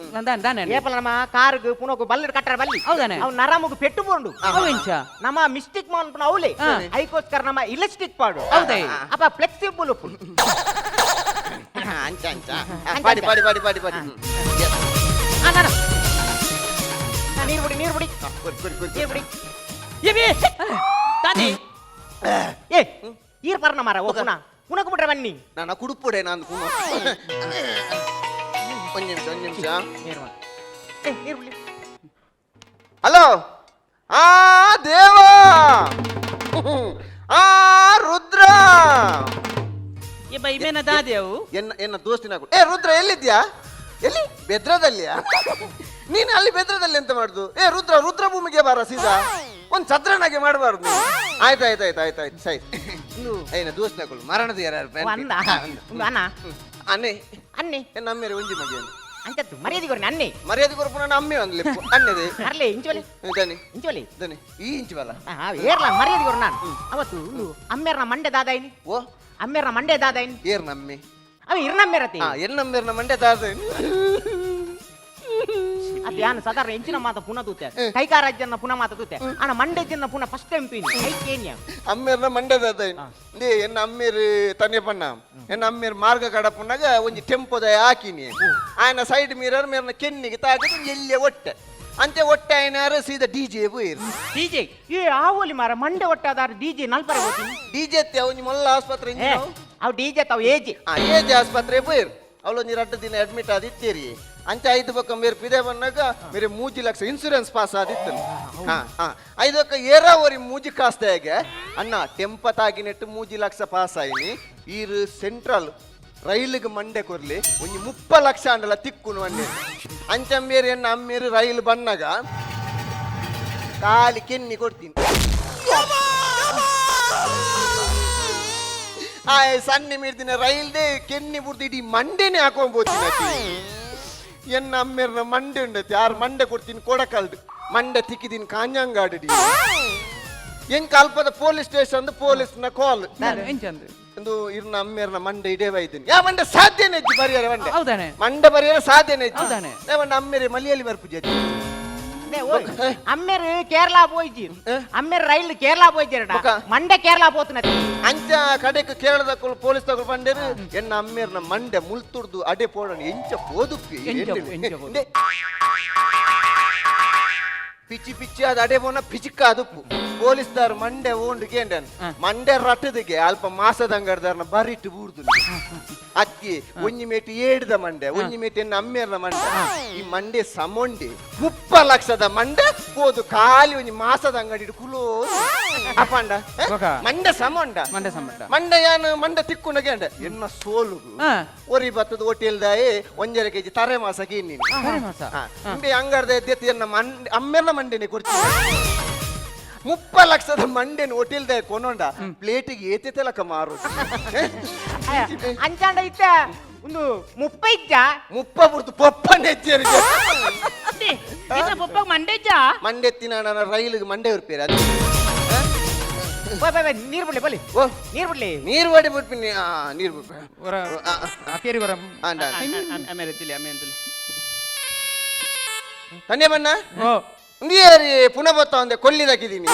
దాని ఏపలనమా కారుకు పునొక బల్లడ కట్టర బల్లి అవుదాನೆ అవు నరముకు పెట్టుబోండు అవుంచ నమ మిస్టేక్ మాన్పున అవులే ఐకోస్కర నమ ఇలాస్టిక్ పాడు అవుదై అప ఫ్లెక్సిబుల్ ఉప్పు అంచ పాడి అన్న నీరు బుడి ಏಬಿ ತಾದಿ ಏ ಈರ್ ಪರ್ನ ಮಾರ ಓ ಪುನಕ ಬಿಟ್ರೆ ಬನ್ನಿ ನಾನು ಕುಡುಪುಡೆ ನಾನು ಒಂದು ನಿಮಿಷ ಹಲೋ ಆ ದೇವಾ ಆ ರುದ್ರ ಏ ಬೈ ಮೇನ ದಾದೇವು ಎನ್ನ ದೋಸ್ತಿನ ರುದ್ರ ಎಲ್ಲಿದ್ಯಾ ಎಲ್ಲಿ ಬೆದ್ರದಲ್ಲಿಯಾ ನೀನು ಅಲ್ಲಿ ಬೆದ್ರದಲ್ಲಿ ಎಂತ ಮಾಡುದು ರುದ್ರ ಭೂಮಿಗೆ ಬಾರ ಸೀದಾ ಒಂದ್ ಛತ್ರನಾಗೆ ಮಾಡಬಾರ್ದು ಆಯ್ತಾಯ್ತು ಸೈ ಏನ ದೋಸ್ತಿನಗಳು ಮರಣದ ಯಾರು ಅನ್ನೆ ಎನ್ನ ಅಮ್ಮೇರೆ ಒಂಜಿ ಮಗೆ ಅಂಚತ್ತು ಮರ್ಯಾದೆ ಕೊರ್ನೆ ಅನ್ನೆ ಮರ್ಯಾದೆ ಕೊರ್ಪು ನನ್ನ ಅಮ್ಮೆ ಒಂದ್ಲಿ ಅನ್ನದೆ ಅರ್ಲೆ ಇಂಚೋಲಿ ಈ ಇಂಚವಲ್ಲ ಏರ್ಲ ಮರ್ಯಾದೆ ಕೊರ್ ನಾನು ಅವತ್ತು ಅಮ್ಮೇರ್ನ ಮಂಡೆ ದಾದಾಯಿನಿ ಓ ಅಮ್ಮೇರ್ನ ಮಂಡೆ ದಾದಾಯಿನಿ ಏರ್ ನಮ್ಮೆ ಅವ ಇರ್ನಮ್ಮೇರತಿ ಎನ್ನಮ್ಮೇರ್ನ ಮಂಡೆ ದಾದಾಯಿನಿ ಅದು ಯಾನು ಸಾಧಾರಣ ಎಂಚಿನ ಮಾತ ಪುನಃ ತೂತೆ ಕೈಕಾರಾಜ್ಯನ ಪುನಃ ಮಾತ ತೂತೆ ಅಣ್ಣ ಮಂಡೆ ಜನ ಪುನಃ ಫಸ್ಟ್ ಟೈಮ್ ಪೀನಿ ಕೈಕೇನ್ಯ ಅಮ್ಮೇರ್ನ ಮಂಡೆ ದಾದಾಯಿನಿ ಎನ್ನ ಅಮ್ಮೇರು ತನ್ನೆ ಪಣ್ಣ ಎನ್ನ ಅಮ್ಮೇರು ಮಾರ್ಗ ಕಡಪುನಾಗ ಒಂಜಿ ಟೆಂಪೋದ ಹಾಕಿನಿ ఆయన ಸೈಡ್ ಮಿರರ್ ಮೇರ್ನ ಕೆನ್ನಿಗೆ ತಾಗಿದ್ದು ಎಲ್ಲೇ ಒಟ್ಟೆ ಅಂತೆ ಒಟ್ಟೆ ಆಯ್ನಾರು ಸೀದಾ ಡಿಜೆ ಬೋಯಿರು ಡಿಜೆ ಏ ಆವಲಿ ಮಾರ ಮಂಡೆ ಒಟ್ಟಾದಾರ ಡಿಜೆ ನಲ್ಪರೆ ಹೋಗ್ತೀನಿ ಡಿಜೆ ಅತ್ತೆ ಅವನಿ ಮೊಲ್ಲ ಆಸ್ಪತ್ರೆ ಅವು ಡಿಜೆ ತಾವು ಏಜಿ ಏಜೆ ಆಸ್ಪತ್ರೆ ಬೋಯಿರು ಅವಳು ಒಂಜಿ 2 ದಿನ ಅಡ್ಮಿಟ್ ಆದಿತ್ತೀರಿ ಅಂಚ 5 ಪಕ್ಕ ಮೇರೆ ಪಿದೆ ಬಂದಾಗ ಮೇರೆ 3 ಲಕ್ಷ ಇನ್ಸೂರೆನ್ಸ್ ಪಾಸ್ ಆದಿತ್ತು 5 ಪಕ್ಕ ಏರಾವರಿ ಮೂಜಿ ಕಾಸ್ತೆಗೆ ಅಣ್ಣ ಟೆಂಪತಾಗಿ ನೆಟ್ಟು 3 ಲಕ್ಷ ಪಾಸ್ ಆಯ್ನಿ ಈರು ಸೆಂಟ್ರಲ್ ರೈಲಿಗೆ ಮಂಡೆ ಕೊರ್ಲಿ ಒಂಜಿ 30 ಲಕ್ಷ ಅಂಡಲ ತಿಕ್ಕುನು ಅಂಡೆ ಅಂಚ ಮೇರೆ ಎನ್ನ ಅಮ್ಮೇರು ರೈಲು ಬಂದಾಗ ಕಾಲಿ ಕೆನ್ನಿ ಕೊಡ್ತೀನಿ ಸಣ್ಣ ಮೀರ್ದಿನ ರೈಲ್ದೇ ಕೆನ್ನಿ ಬುಡ್ದು ಇಡೀ ಮಂಡೆನೆ ಹಾಕೊಂಡ್ಬೋತೀನಿ ಎನ್ನ ಅಮ್ಮೇರ್ನ ಮಂಡೆ ಉಂಡತಿ ಯಾರು ಮಂಡೆ ಕೊಡ್ತೀನಿ ಕೊಡಕಲ್ದು ಮಂಡೆ ತಿಕ್ಕಿದೀನಿ ಕಾಂಜಂಗಾಡಿ ಹೆಂಗ್ ಅಲ್ಪದ ಪೊಲೀಸ್ ಸ್ಟೇಷನ್ ಪೊಲೀಸ್ನ ಕಾಲ್ ಒಂದು ಇರ್ನ ಅಮ್ಮೇರ್ನ ಮಂಡೆ ಇಡೇ ಬೈತೀನಿ ಯಾ ಮಂಡೆ ಸಾಧ್ಯನೇ ಇಜ್ಜಿ ಬರಿಯಾರೆ ಮಂಡೆ ಮಂಡೆ ಬರಿಯಾರೆ ಸಾಧ್ಯನೇ ಇಜ್ಜಿ ಮಂಡೆ ಅಮ್ಮೇರೆ ಮಲಿಯಲ್ಲಿ ಬರ್ಪುಜಿ అమ్మేరు కేరళ పోయి అమ్మేరు రైలు కేరళ పోయి మండే కేరళ పోతున్నది ಅಂಚ ಕಡೆಕ್ ಕೇರಳದ ಪೊಲೀಸ್ ತಗೊಳ್ ಬಂಡೇರು ಎನ್ನ ಅಮ್ಮೇರ್ನ ಮಂಡೆ ಮುಳ್ತುಡ್ದು ಅಡೆ ಪೋಡಣ ಎಂಚ ಪೋದುಪ್ಪಿ ಪಿಚ್ಚಿ ಪಿಚ್ಚಿ ಅದು ಅಡೆ ಪೋನ ಪಿಚಿಕ್ಕ ಅದುಪ್ಪು ಪೊಲೀಸ್ದಾರ್ ಮಂಡೆ ಓಂಡು ಕೇಂದ್ರನ್ ಮಂಡೆ ರಟ್ಟದಿಗೆ ಅಲ್ಪ ಮಾಸದ ಅಂಗಡ್ದಾರ್ನ ಬರಿಟ್ಟು ಬೂರ್ದು ಅಕ್ಕಿ ಒಂಜಿ ಮೇಟಿ ಏಡ್ದ ಮಂಡೆ ಒಂಜಿ ಮೇಟಿ ಅಮ್ಮೇರ್ನ ಮಂಡೆ ಈ ಮಂಡೆ ಸಮೊಂಡಿ 30 ಲಕ್ಷದ ಮಂಡೆ ಹೋದು ಖಾಲಿ ಒಂಜಿ ಮಾಸದ ಅಂಗಡಿ ಕುಲೋ ಅಪಂಡ ಮಂಡೆ ಸಮೊಂಡ ಮಂಡೆ ಯಾನು ಮಂಡೆ ತಿಕ್ಕುಂಡ ಕೇಂದ್ರ ಎನ್ನ ಸೋಲುಗು ಒರಿ ಬತ್ತದ ಹೋಟೆಲ್ದಾಯೆ 1.5 kg ತರೆ ಮಾಸ ಕೀನಿ ಇಂಬೆ ಅಂಗಡ್ದ ಎದ್ದೆ ಎನ್ನ ಮಂಡೆ ಅಮ್ಮೇರ್ನ ಮಂಡೆನೆ ಕೊಡ್ತೀನಿ 30 ಲಕ್ಷದ ಮಂಡೆನ ಹೋಟೆಲ್ದ ಕೊನೊಂಡ ಪ್ಲೇಟಿಗೆ ಏತೆ ಲಕ ಮಾರು ಅಂಚಾಂಡ ಇತ್ತ ಒಂದು 30 ಬುರ್ತು ಪಪ್ಪನೆ ಎಚ್ಚೇರಿಗೆ ಪಪ್ಪ ಮಂಡೆಜ್ಜ ಮಂಡೆತ್ತಿನ ರೈಲಿಗೆ ಮಂಡೆ ಉರ್ಪೇರಿ ಅದು ನೀರು ಬಿಡ್ಲಿ ಬಲಿ ಓ ನೀರು ಬಿಡ್ಲಿ ನೀರು ಹೊಡಿ ಬಿಡ್ತೀನಿ ನೀರು ಬಿಡ್ಬೇಕು ಕೇರಿ ಬರ ಆಮೇಲೆ ತಿಳಿ ಆಮೇಲೆ ತನ್ನೆ ಬಣ್ಣ ನೀರಿ ಪುನಃ ಬತ್ತ ಒಂದೆ ಕೊಲ್ಲಿದಾಕಿದ್ದೀನಿ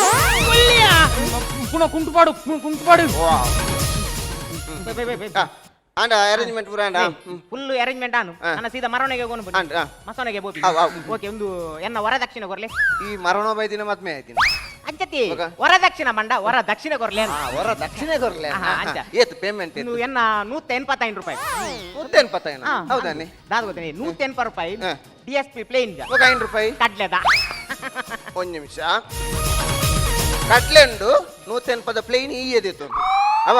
ಪುನಃ ಕುಂಟುಪಾಡು ಆಂಡ ಅರೇಂಜ್ಮೆಂಟ್ ಪೂರ ಆಂಡ ಫುಲ್ ಅರೇಂಜ್ಮೆಂಟ್ ಆನು ನನ್ನ ಸೀದಾ ಮರವಣಿಗೆ ಗೋನು ಮಸವಣಿಗೆ ಬೋಪಿ ಓಕೆ ಒಂದು ಎನ್ನ ವರದಕ್ಷಿಣೆ ಕೊರ್ಲೆ ಈ ಮರಣ ಬೈದಿನ ಮತ್ಮೆ ಆಯ್ತೀನಿ ಅಂಚತಿ ವರದಕ್ಷಿಣೆ ಮಂಡ ವರದಕ್ಷಿಣೆ ಕೊರ್ಲೆ ವರದಕ್ಷಿಣೆ ಕೊರ್ಲೆ ಏತ್ ಪೇಮೆಂಟ್ ಇನ್ನು ಎನ್ನ 185 ರೂಪಾಯಿ 185 ಹೌದಾನೆ ದಾದ ಗೊತ್ತೇನೆ 180 ರೂಪಾಯಿ DSP ಪ್ಲೇನ್ 5 ರೂಪಾಯಿ ಕಡ್ಲೆದ ಒಂದು ನಿಮಿಷ ಕಟ್ಲೆಂಡು 180 ಪ್ಲೇನ್ ಈ ಎದಿತ್ತು ಅವ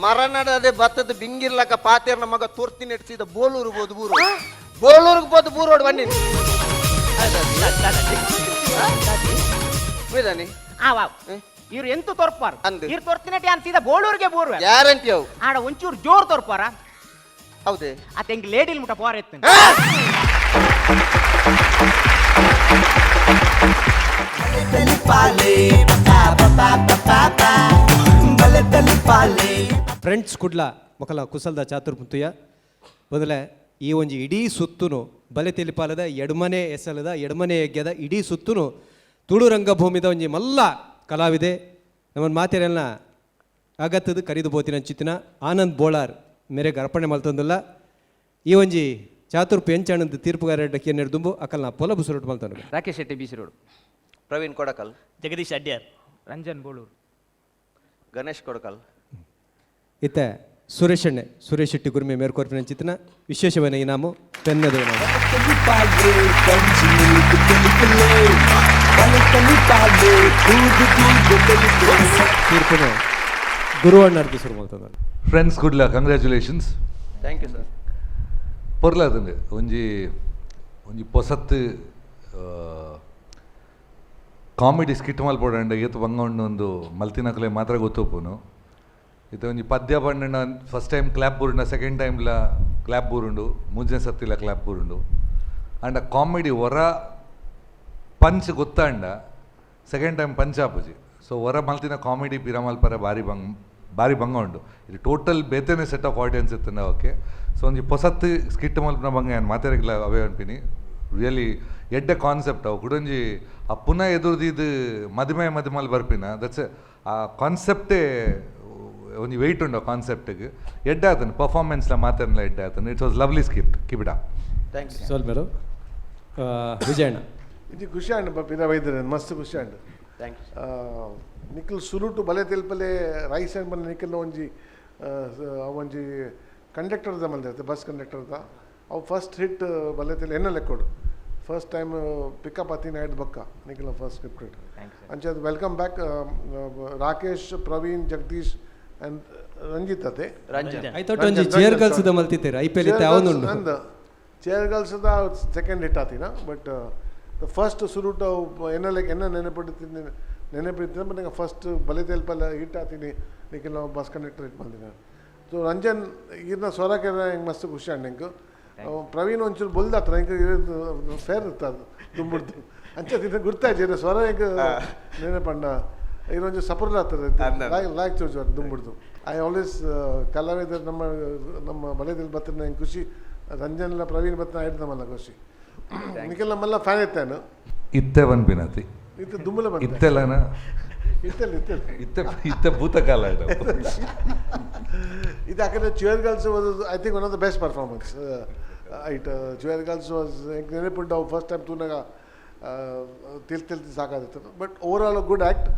ಮರನಡದೆ ಭತ್ತದ ಬಿಂಗಿರ್ಲಕ ಪಾತೇರ್ನ ಮಗ ತೋರ್ತಿ ನೆಡ್ಸಿದ ಬೋಲೂರು ಬೋದು ಬೂರು ಬೋಲೂರ್ಗೆ ಬೋದು ಬೂರೋಡ್ ಬನ್ನಿ ವೇದಾನಿ ಇವ್ರು ಎಂತೂ ತೋರ್ಪಾರ ಇವ್ರು ತೋರ್ತಿನಟಿ ಅನ್ಸಿದ ಬೋಳೂರ್ಗೆ ಬೋರ್ ಗ್ಯಾರಂಟಿ ಅವು ಆಡ ಒಂಚೂರು ಜೋರ್ ತೋರ್ಪಾರ ಹೌದೇ ಆ ತೆಂಗ್ ಲೇಡಿಲ್ ಮುಟ ಪೋರ ಎತ್ತ ಫ್ರೆಂಡ್ಸ್ ಕುಡ್ಲ ಮೊಕಲ ಕುಸಲ್ದ ಚಾತುರ್ ಪುಂತುಯ ಮೊದಲೇ ಈ ಒಂಜಿ ಇಡೀ ಸುತ್ತುನು ಬಲೆ ತೆಲಿಪಾಲದ ಎಡಮನೆ ಎಸಲದ ಎಡಮನೆ ಯಜ್ಞದ ಇಡೀ ಸುತ್ತುನು ತುಳು ರಂಗಭೂಮಿದ ಒಂಜಿ ಮಲ್ಲ ಕಲಾವಿದೆ ನಮ್ಮನ್ನು ಮಾತೆರೆಲ್ಲ ಆಗತ್ತದು ಕರಿದು ಬೋತಿನ ಚಿತ್ತಿನ ಆನಂದ್ ಬೋಳಾರ್ ಮೇರೆಗೆ ಅರ್ಪಣೆ ಮಲ್ತಂದಿಲ್ಲ ಈ ಒಂಜಿ ಚಾತುರ್ ಪೆಂಚಾಣದ ತೀರ್ಪುಗಾರಕ್ಕೆ ನೆಡ್ದುಂಬು ಅಕಲ್ನ ಪೊಲ ಬುಸುರುಟ್ ಮಲ್ತಾನು ರಾಕೇಶ್ ಶೆಟ್ಟಿ ಬಿಸಿ ರೋಡ್ ಪ್ರವೀಣ್ ಕೊಡಕಲ್ ಜಗದೀಶ್ ಅಡ್ಯಾರ್ ರಂಜನ್ ಬೋಳೂರು ಗಣೇಶ್ ಕೊಡಕಲ್ ಇತ್ತ ಸುರೇಶ್ ಶೆಟ್ಟಿ ಗುರ್ಮೆ ಮೇರ್ಕೋರ್ಪಿನ ಚಿತ್ರನ ವಿಶೇಷವಾದ ಇನಾಮು ಪೆನ್ನದ ಇನಾಮು ತೀರ್ಪಿನ ಗುರುವಣ್ಣರ್ದು ಶುರು ಮಾಡ್ತದ ಫ್ರೆಂಡ್ಸ್ ಗುಡ್ಲ ಕಂಗ್ರ್ಯಾಚುಲೇಷನ್ಸ್ ಥ್ಯಾಂಕ್ ಯು ಸರ್ ಪೊರ್ಲಾದಂಗೆ ಒಂಜಿ ಪೊಸತ್ ಕಾಮಿಡಿ ಸ್ಕಿಟ್ ಮಲ್ಪೋಡಂಡ ಏತು ಬಂಗೊಂಡು ಒಂದು ಮಲ್ತಿನಕಲೆ ಮಾತ್ರ ಗೊತ್ತುಪ್ಪುನು ಇದು ಒಂಜಿ ಪದ್ಯ ಪಂಡ ಫಸ್ಟ್ ಟೈಮ್ ಕ್ಲಾಪ್ ಬೂರುಂಡ ಸೆಕೆಂಡ್ ಟೈಮ್ಲ ಕ್ಲಾಪ್ ಬೂರುಂಡು ಮೂಜನೇ ಸತ್ತಿಲ ಕ್ಲಾಪ್ ಬೂರುಂಡು ಅಂಡ ಕಾಮಿಡಿ ಹೊರ ಪಂಚ್ ಗೊತ್ತಾಂಡ ಸೆಕೆಂಡ್ ಟೈಮ್ ಪಂಚ್ ಆಪುಜಿ ಸೊ ಹೊರ ಮಲ್ತಿನ ಕಾಮಿಡಿ ಪಿರ ಮಲ್ಪರ ಭಾರಿ ಬಂಗ ಉಂಡು ಇದು ಟೋಟಲ್ ಬೇತೆನೆ ಸೆಟ್ ಆಫ್ ಆಡಿಯನ್ಸ್ ಇತ್ತು ಓಕೆ ಸೊ ಒಂಜಿ ಪೊಸತ್ ಸ್ಕಿಟ್ ಮಲ್ಪನ ಬಂಗ ಏನು ಮಾತಾಡಿಲ್ಲ ಅವೇ ಅನ್ಪಿನಿ ರಿಯಲಿ ಎಡ್ಡೆ ಕಾನ್ಸೆಪ್ಟ್ ಅವು ಕುಡೊಂಜಿ ಆ ಪುನಃ ಎದುರ್ದಿದ್ದು ಮದುಮಲ್ ಬರ್ಪಿನ ದಟ್ಸ್ ಆ ಕಾನ್ಸೆಪ್ಟೇ ಒಂಜಿ ವೆಯ್ಟ್ ಉಂಡು ಕಾನ್ಸೆಪ್ಟ್ಗೆ ಎಡ್ಡೆ ಆತನು ಪರ್ಫಾರ್ಮೆನ್ಸ್ಲ ಮಾತಾಡಲ ಎಡ್ಡೆ ಆತನು ಇಟ್ಸ್ ವಾಸ್ ಲವ್ಲಿ ಸ್ಕಿಟ್ ಕಿಬಿಡ ಥ್ಯಾಂಕ್ಸ್ ಸ್ವಲ್ಪ ವಿಜಯಣ್ಣ ಇದು ಖುಷಿ ಅಂಡ್ ಪಿದ ವೈದ್ಯರ ಮಸ್ತ್ ಖುಷಿ ಅಂಡ್ ಥ್ಯಾಂಕ್ಸ್ ನಿಖಲ್ ಸುರುಟು ಬಲೆ ತೆಲ್ಪಲೆ ರೈಸ್ ಅಂಡ್ ಬಲ್ಲ ನಿಖಲ್ನ ಒಂಜಿ ಕಂಡಕ್ಟರ್ದ ಮಲ್ದಿರುತ್ತೆ ಬಸ್ ಕಂಡಕ್ಟರ್ದ ಅವು ಫಸ್ಟ್ ಹಿಟ್ ಬಲೆ ತೆಲ್ ಎನ್ನ ಲೆಕ್ಕೋಡು ಫಸ್ಟ್ ಟೈಮ್ ಪಿಕಪ್ ಅತಿನ ಆಯ್ತು ಬಕ್ಕ ನಿಖಲ್ ಫಸ್ಟ್ ಸ್ಕ್ರಿಪ್ಟ್ ಅಂಚೆ welcome back Rakesh Praveen Jagdish and Ranjit ಅತೆ ಚೇರ್ ಗರ್ಲ್ಸ್ದ ಮಲ್ತಿದ್ದೀರ IPL ಅಂದ ಚೇರ್ ಗರ್ಲ್ಸ್ದ ಸೆಕೆಂಡ್ ಹಿಟ್ ಆತಿನ ಬಟ್ ದ ಫಸ್ಟ್ ಸುರುಟು ಎನ್ನ ನೆನಪಿಡ್ತೀನಿ ಬಟ್ ನಂಗೆ ಫಸ್ಟ್ ಬಲೆ ತೆಲ್ಪಲ್ಲ ಹಿಟ್ ಆತೀನಿ ನಿಖಿಲ್ ನಾವು ಬಸ್ ಕಂಡಕ್ಟರ್ ಹಿಟ್ ಮಾಡ್ತೀನಿ ಸೊ ರಂಜನ್ ಈಗಿನ ಸ್ವರಕ್ಕೆ ಹೆಂಗೆ ಮಸ್ತ್ ಖುಷಿ ಅಂಡ್ ಹೆಂಗೆ ಪ್ರವೀಣ್ ಒಂಚೂರು ಬೊಲ್ದಾತ್ರ ಹೆಂಗೆ ಫೇರ್ ಇರ್ತದೆ ತುಂಬಿಡ್ತು ಅಂಚೆ ಗುರ್ತಾಯ್ತು ಸ್ವರ ಹೆಂಗೆ ನೆನಪಂಡ ಇದೊಂದು ಸಪೋರ್ಟ್ ಆಗ್ತದೆ ಲಾಯ್ಕ್ ಚೋಜು ದುಂಬಿಡ್ತು ಐ ಆಲ್ವೇಸ್ ಕಲಾವಿದ ನಮ್ಮ ಬಲೆದಲ್ಲಿ ಬರ್ತಾರೆ ನಂಗೆ ಖುಷಿ ರಂಜನ್ ಎಲ್ಲ ಪ್ರವೀಣ್ ಬರ್ತಾನೆ ಆಯ್ತು ನಮ್ಮಲ್ಲ ಖುಷಿ ನಿಖಿಲ್ ನಮ್ಮೆಲ್ಲ ಫ್ಯಾನ್ ಇತ್ತಾನು ಇತ್ತೆ ಬಂದ್ಬಿನತಿ ಇತ್ತು ದುಂಬಲ ಬಂದ ಇತ್ತೆಲ್ಲನ ಇತ್ತೆ ಭೂತಕಾಲ ಇದು ಯಾಕಂದರೆ chair girls was I think one of the best performance ಐಟ್ ಚೇರ್ ಗರ್ಲ್ಸ್ ವಾಸ್ ನೆನಪುಂಡು ಅವು ಫಸ್ಟ್ ಟೈಮ್ ತೂನಾಗ ತಿಳ್ತಿ ಸಾಕಾದಿತ್ತು but overall good act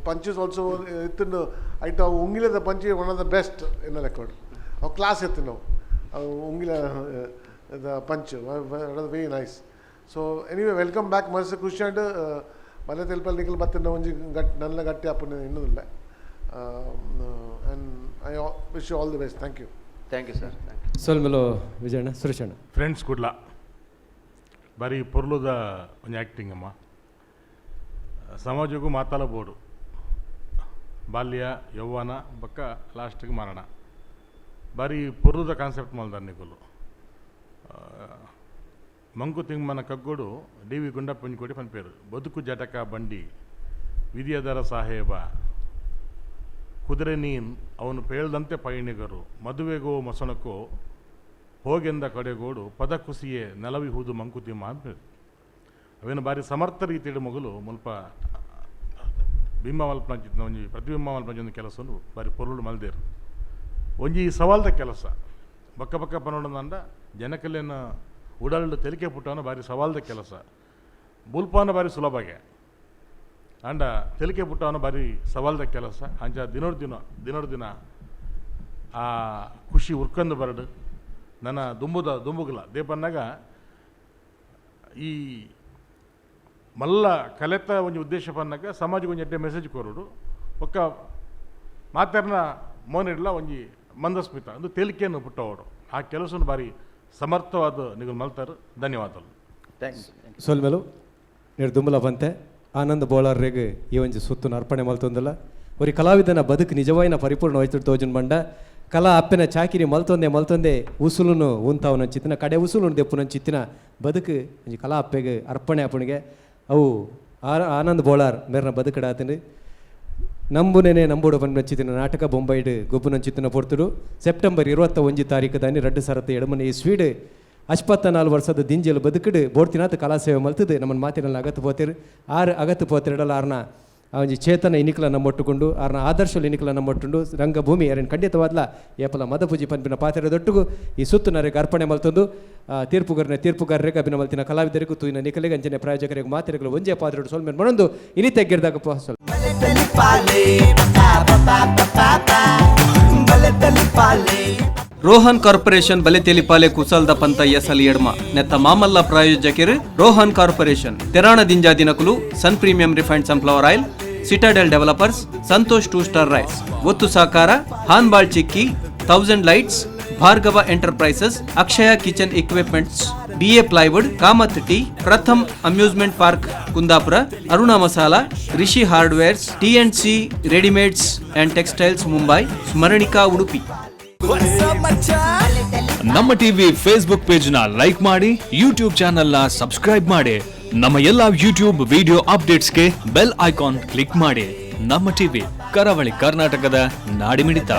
punches also ಇತ್ತು ಐಟ್ ಅವು ಉಂಗಿಲದ ಪಂಚಿ ಒನ್ ಆಫ್ ದ ಬೆಸ್ಟ್ ಇನ್ನ ಲೆಕ್ಕೋಡು ಅವು ಕ್ಲಾಸ್ ಎತ್ತು ನಾವು ಅವು ಉಂಗಿಲ punch very nice so anyway welcome back ಮನಸ್ಸು ಖುಷಿ ಅಂಡ್ ಬಲೆ ತೆಲ್ಪಲ್ಲಿ ನಿಖಲ್ ಬತ್ತಿನ ಒಂಜಿ ನನ್ನ ಗಟ್ಟಿ ಅಪ್ಪನ ಇನ್ನುದಿಲ್ಲ and I wish you all the best thank you sir ಸೊಲ್ಮೆಲೋ ವಿಜಯಣ್ಣ ಸುರೇಶಣ್ಣ ಫ್ರೆಂಡ್ಸ್ ಕುಡ್ಲ ಬರೀ ಪೊರ್ಲುದ ಒಂದು ಆ್ಯಕ್ಟಿಂಗ್ ಅಮ್ಮ ಸಮಾಜಕ್ಕೂ ಮಾತಾಡಬಹುದು ಬಾಲ್ಯ ಯೌವನ ಬಕ್ಕ ಲಾಸ್ಟಿಗೆ ಮರಣ ಬಾರಿ ಪೊರ್ಲುದ ಕಾನ್ಸೆಪ್ಟ್ ಮಲ್ದಾರ ನಿಗುಲು ಮಂಕು ತಿಂಗ್ಮನ ಕಗ್ಗೋಡು ಡಿ ವಿ ಗುಂಡಪ್ಪನ ಕೊಡಿ ಪನ್ಪೇರು ಬದುಕು ಜಟಕ ಬಂಡಿ ವಿಧಿಯದರ ಸಾಹೇಬ ಕುದುರೆ ನೀನ್ ಅವನು ಪೇಳ್ದಂತೆ ಪಯಣಿಗರು ಮದುವೆಗೋ ಮೊಸಣಕ್ಕೋ ಹೋಗೆಂದ ಕಡೆಗೋಡು ಪದ ಕುಸಿಯೇ ನೆಲವಿಹುದು ಮಂಕುತಿಮ್ಮ ಅಂತ ಅವೇನು ಬಾರಿ ಸಮರ್ಥ ರೀತಿಯ ಮಗಲು ಮುಲ್ಪ ಬಿಂಬ ಮಲ್ಪನ ಒಂಜಿ ಪ್ರತಿಬಿಂಬ ಮಲ್ಪನ ಒಂದು ಕೆಲಸ ಬಾರಿ ಪೊರುಳು ಮಲ್ದೇರು ಒಂಜಿ ಸವಾಲ್ದ ಕೆಲಸ ಬಕ್ಕ ಬಕ್ಕ ಪನೋಡಂದ ಜನಕಲ್ಲೇನ ಉಡಲ್ಡು ತೆಲಿಕೆ ಪುಟ್ಟವನ ಬಾರಿ ಸವಾಲ್ದ ಕೆಲಸ ಬುಲ್ಪಾನ ಬಾರಿ ಸುಲಭಗೆ ಅಂಡ ತೆಲಿಕೆ ಪುಟ್ಟವನ ಬಾರಿ ಸವಾಲ್ದ ಕೆಲಸ ಅಂಚ ದಿನೋಡ್ ದಿನ ಆ ಖುಷಿ ಉರ್ಕಂದು ಬರಡು ನನ್ನ ದುಂಬುಗಲ ದೇಪನ್ನಾಗ ಈ ಮಲ್ಲ ಕಲೆತ ಒಂಜಿ ಉದ್ದೇಶ ಪನ್ನಾಗ ಸಮಾಜಕ್ಕೆ ಒಂಜಿ ಎಡ್ಡೆ ಮೆಸೇಜ್ ಕೊರೋಡು ಒಕ್ಕ ಮಾತಾರ್ನ ಮೋನಿಡ್ಲ ಒಂಜಿ ಮಂದಸ್ಮಿತ ಒಂದು ತೇಲಿಕೆಯನ್ನು ಪುಟ್ಟವಡು ಆ ಕೆಲಸವನ್ನು ಬಾರಿ ಸಮರ್ಥವಾದ ನಿಗಲ್ ಮಲ್ತಾರೆ ಧನ್ಯವಾದಗಳು ಸೊಲ್ಮೆಲು ನೀರು ದುಂಬಲ ಬಂತೆ ಆನಂದ್ ಬೋಳರ್ರೆಗೆ ಈ ಒಂಜಿ ಸುತ್ತನ್ನು ಅರ್ಪಣೆ ಮಲ್ತೊಂದಲ್ಲ ಅವ್ರಿಗೆ ಕಲಾವಿದನ ಬದುಕು ನಿಜವಾಯಿನ ಪರಿಪೂರ್ಣವಾಯ್ತು ತೋಜನ್ ಬಂಡ ಕಲಾ ಅಪ್ಪನ ಚಾಕಿರಿ ಮಲ್ತೊಂದೆ ಉಸುಲುನು ಉಂತಾವನ ಚಿತ್ತಿನ ಕಡೆ ಉಸುಲು ದೆಪ್ಪುನ ಚಿತ್ತಿನ ಬದುಕು ಒಂಜಿ ಕಲಾ ಅಪ್ಪೆಗೆ ಅರ್ಪಣೆ ಅಪ್ಪನಿಗೆ ಅವು ಆನಂದ್ ಬೋಳಾರ್ ಮೇರ್ನ ಬದುಕಡಾತಂಡು ನಂಬುನೇನೆ ನಂಬೋಡು ಪನ್ಪನ ಚಿತ್ತಿನ ನಾಟಕ ಬೊಂಬೈಡು ಗೊಬ್ಬುನ ಚಿತ್ತಿನ ಪೊರ್ತುಡು ಸೆಪ್ಟೆಂಬರ್ 21 ತಾರೀಕು ದಾನಿ 2000 ಎಡಮನೆ ಈ ಸ್ವೀಡ್ 54 ವರ್ಷದ ದಿಂಜಲು ಬದುಕಿಡು ಬೋಡ್ತಿನಾಥ ಕಲಾಸೇವೆ ಮಲ್ತದು ನಮ್ಮನ್ನು ಮಾತಿನಲ್ಲಿ ಅಗತ್ತು ಪೋತಿರು ಅಗತ್ತು ಪೋತಿರಡಲ್ಲ ಆರ್ನ ಅವನ ಚೇತನ ಇನಿಕಲ ನಮ್ಮೊಟ್ಟುಕೊಂಡು ಆರ್ನ ಆದರ್ಶಲು ಇನಿಕಲ ನಮ್ಮೊಟ್ಟುಂಡು ರಂಗಭೂಮಿ ಯಾರೇನು ಖಂಡಿತವಾದ್ಲ ಏಪಲ ಮದಪೂಜಿ ಪನ್ಪಿನ ಪಾತ್ರೆದೊಟ್ಟಿಗೂ ಈ ಸುತ್ತುನರಿಗೆ ಅರ್ಪಣೆ ಮಲ್ತೊಂದು ತೀರ್ಪುಗಾರರಿಗೆ ಅಭಿನ ಮಲ್ತಿನ ಕಲಾವಿದರಿಗೂ ತೂಯಿನ ನಿಕಲಿಗೆ ಅಂಜನೆ ಪ್ರಾಯೋಜಕರಿಗೆ ಮಾತಿರಗಳು ಒಂಜೆ ಪಾತ್ರೆಡು ಸೊಲ್ಮೇಲೆ ಮಣೊಂದು ಇನಿ ತೆಗ್ಗಿರ್ದಾಗ ರೋಹನ್ ಕಾರ್ಪೊರೇಷನ್ ಬಲೆ ತೆಲಿಪಾಲೆ ಕುಸಲ್ದ ಪಂತ ಎಸಲಿ ಎಡ್ಮ ನೆತ್ತ ಮಾಮಲ್ಲ ಪ್ರಾಯೋಜಕರು ರೋಹನ್ ಕಾರ್ಪೊರೇಷನ್ ತೆರಾಣ ದಿಂಜಾ ದಿನಕುಲು Sun premium refined sunflower oil Citadel developers Santosh 2 star rice ಒತ್ತು ಸಾಕಾರ ಹಾನ್ಬಾಳ್ ಚಿಕ್ಕಿ 1000 lights Bhargava enterprises Akshaya kitchen equipments BA plywood Kamath tea Pratham amusement park Kundapura Aruna masala Rishi hardwares TNC readymades and textiles Mumbai Smaranika Udupi ನಮ್ಮ ಟಿವಿ ಫೇಸ್ಬುಕ್ ಪೇಜ್ ನ ಲೈಕ್ ಮಾಡಿ ಯೂಟ್ಯೂಬ್ ಚಾನೆಲ್ ನ ಸಬ್ಸ್ಕ್ರೈಬ್ ಮಾಡಿ ನಮ್ಮ ಎಲ್ಲಾ ಯೂಟ್ಯೂಬ್ ವಿಡಿಯೋ ಅಪ್ಡೇಟ್ಸ್ಗೆ ಬೆಲ್ ಐಕಾನ್ ಕ್ಲಿಕ್ ಮಾಡಿ. ನಮ್ಮ ಟಿವಿ ಕರಾವಳಿ ಕರ್ನಾಟಕದ ನಾಡಿಮಿಡಿತ.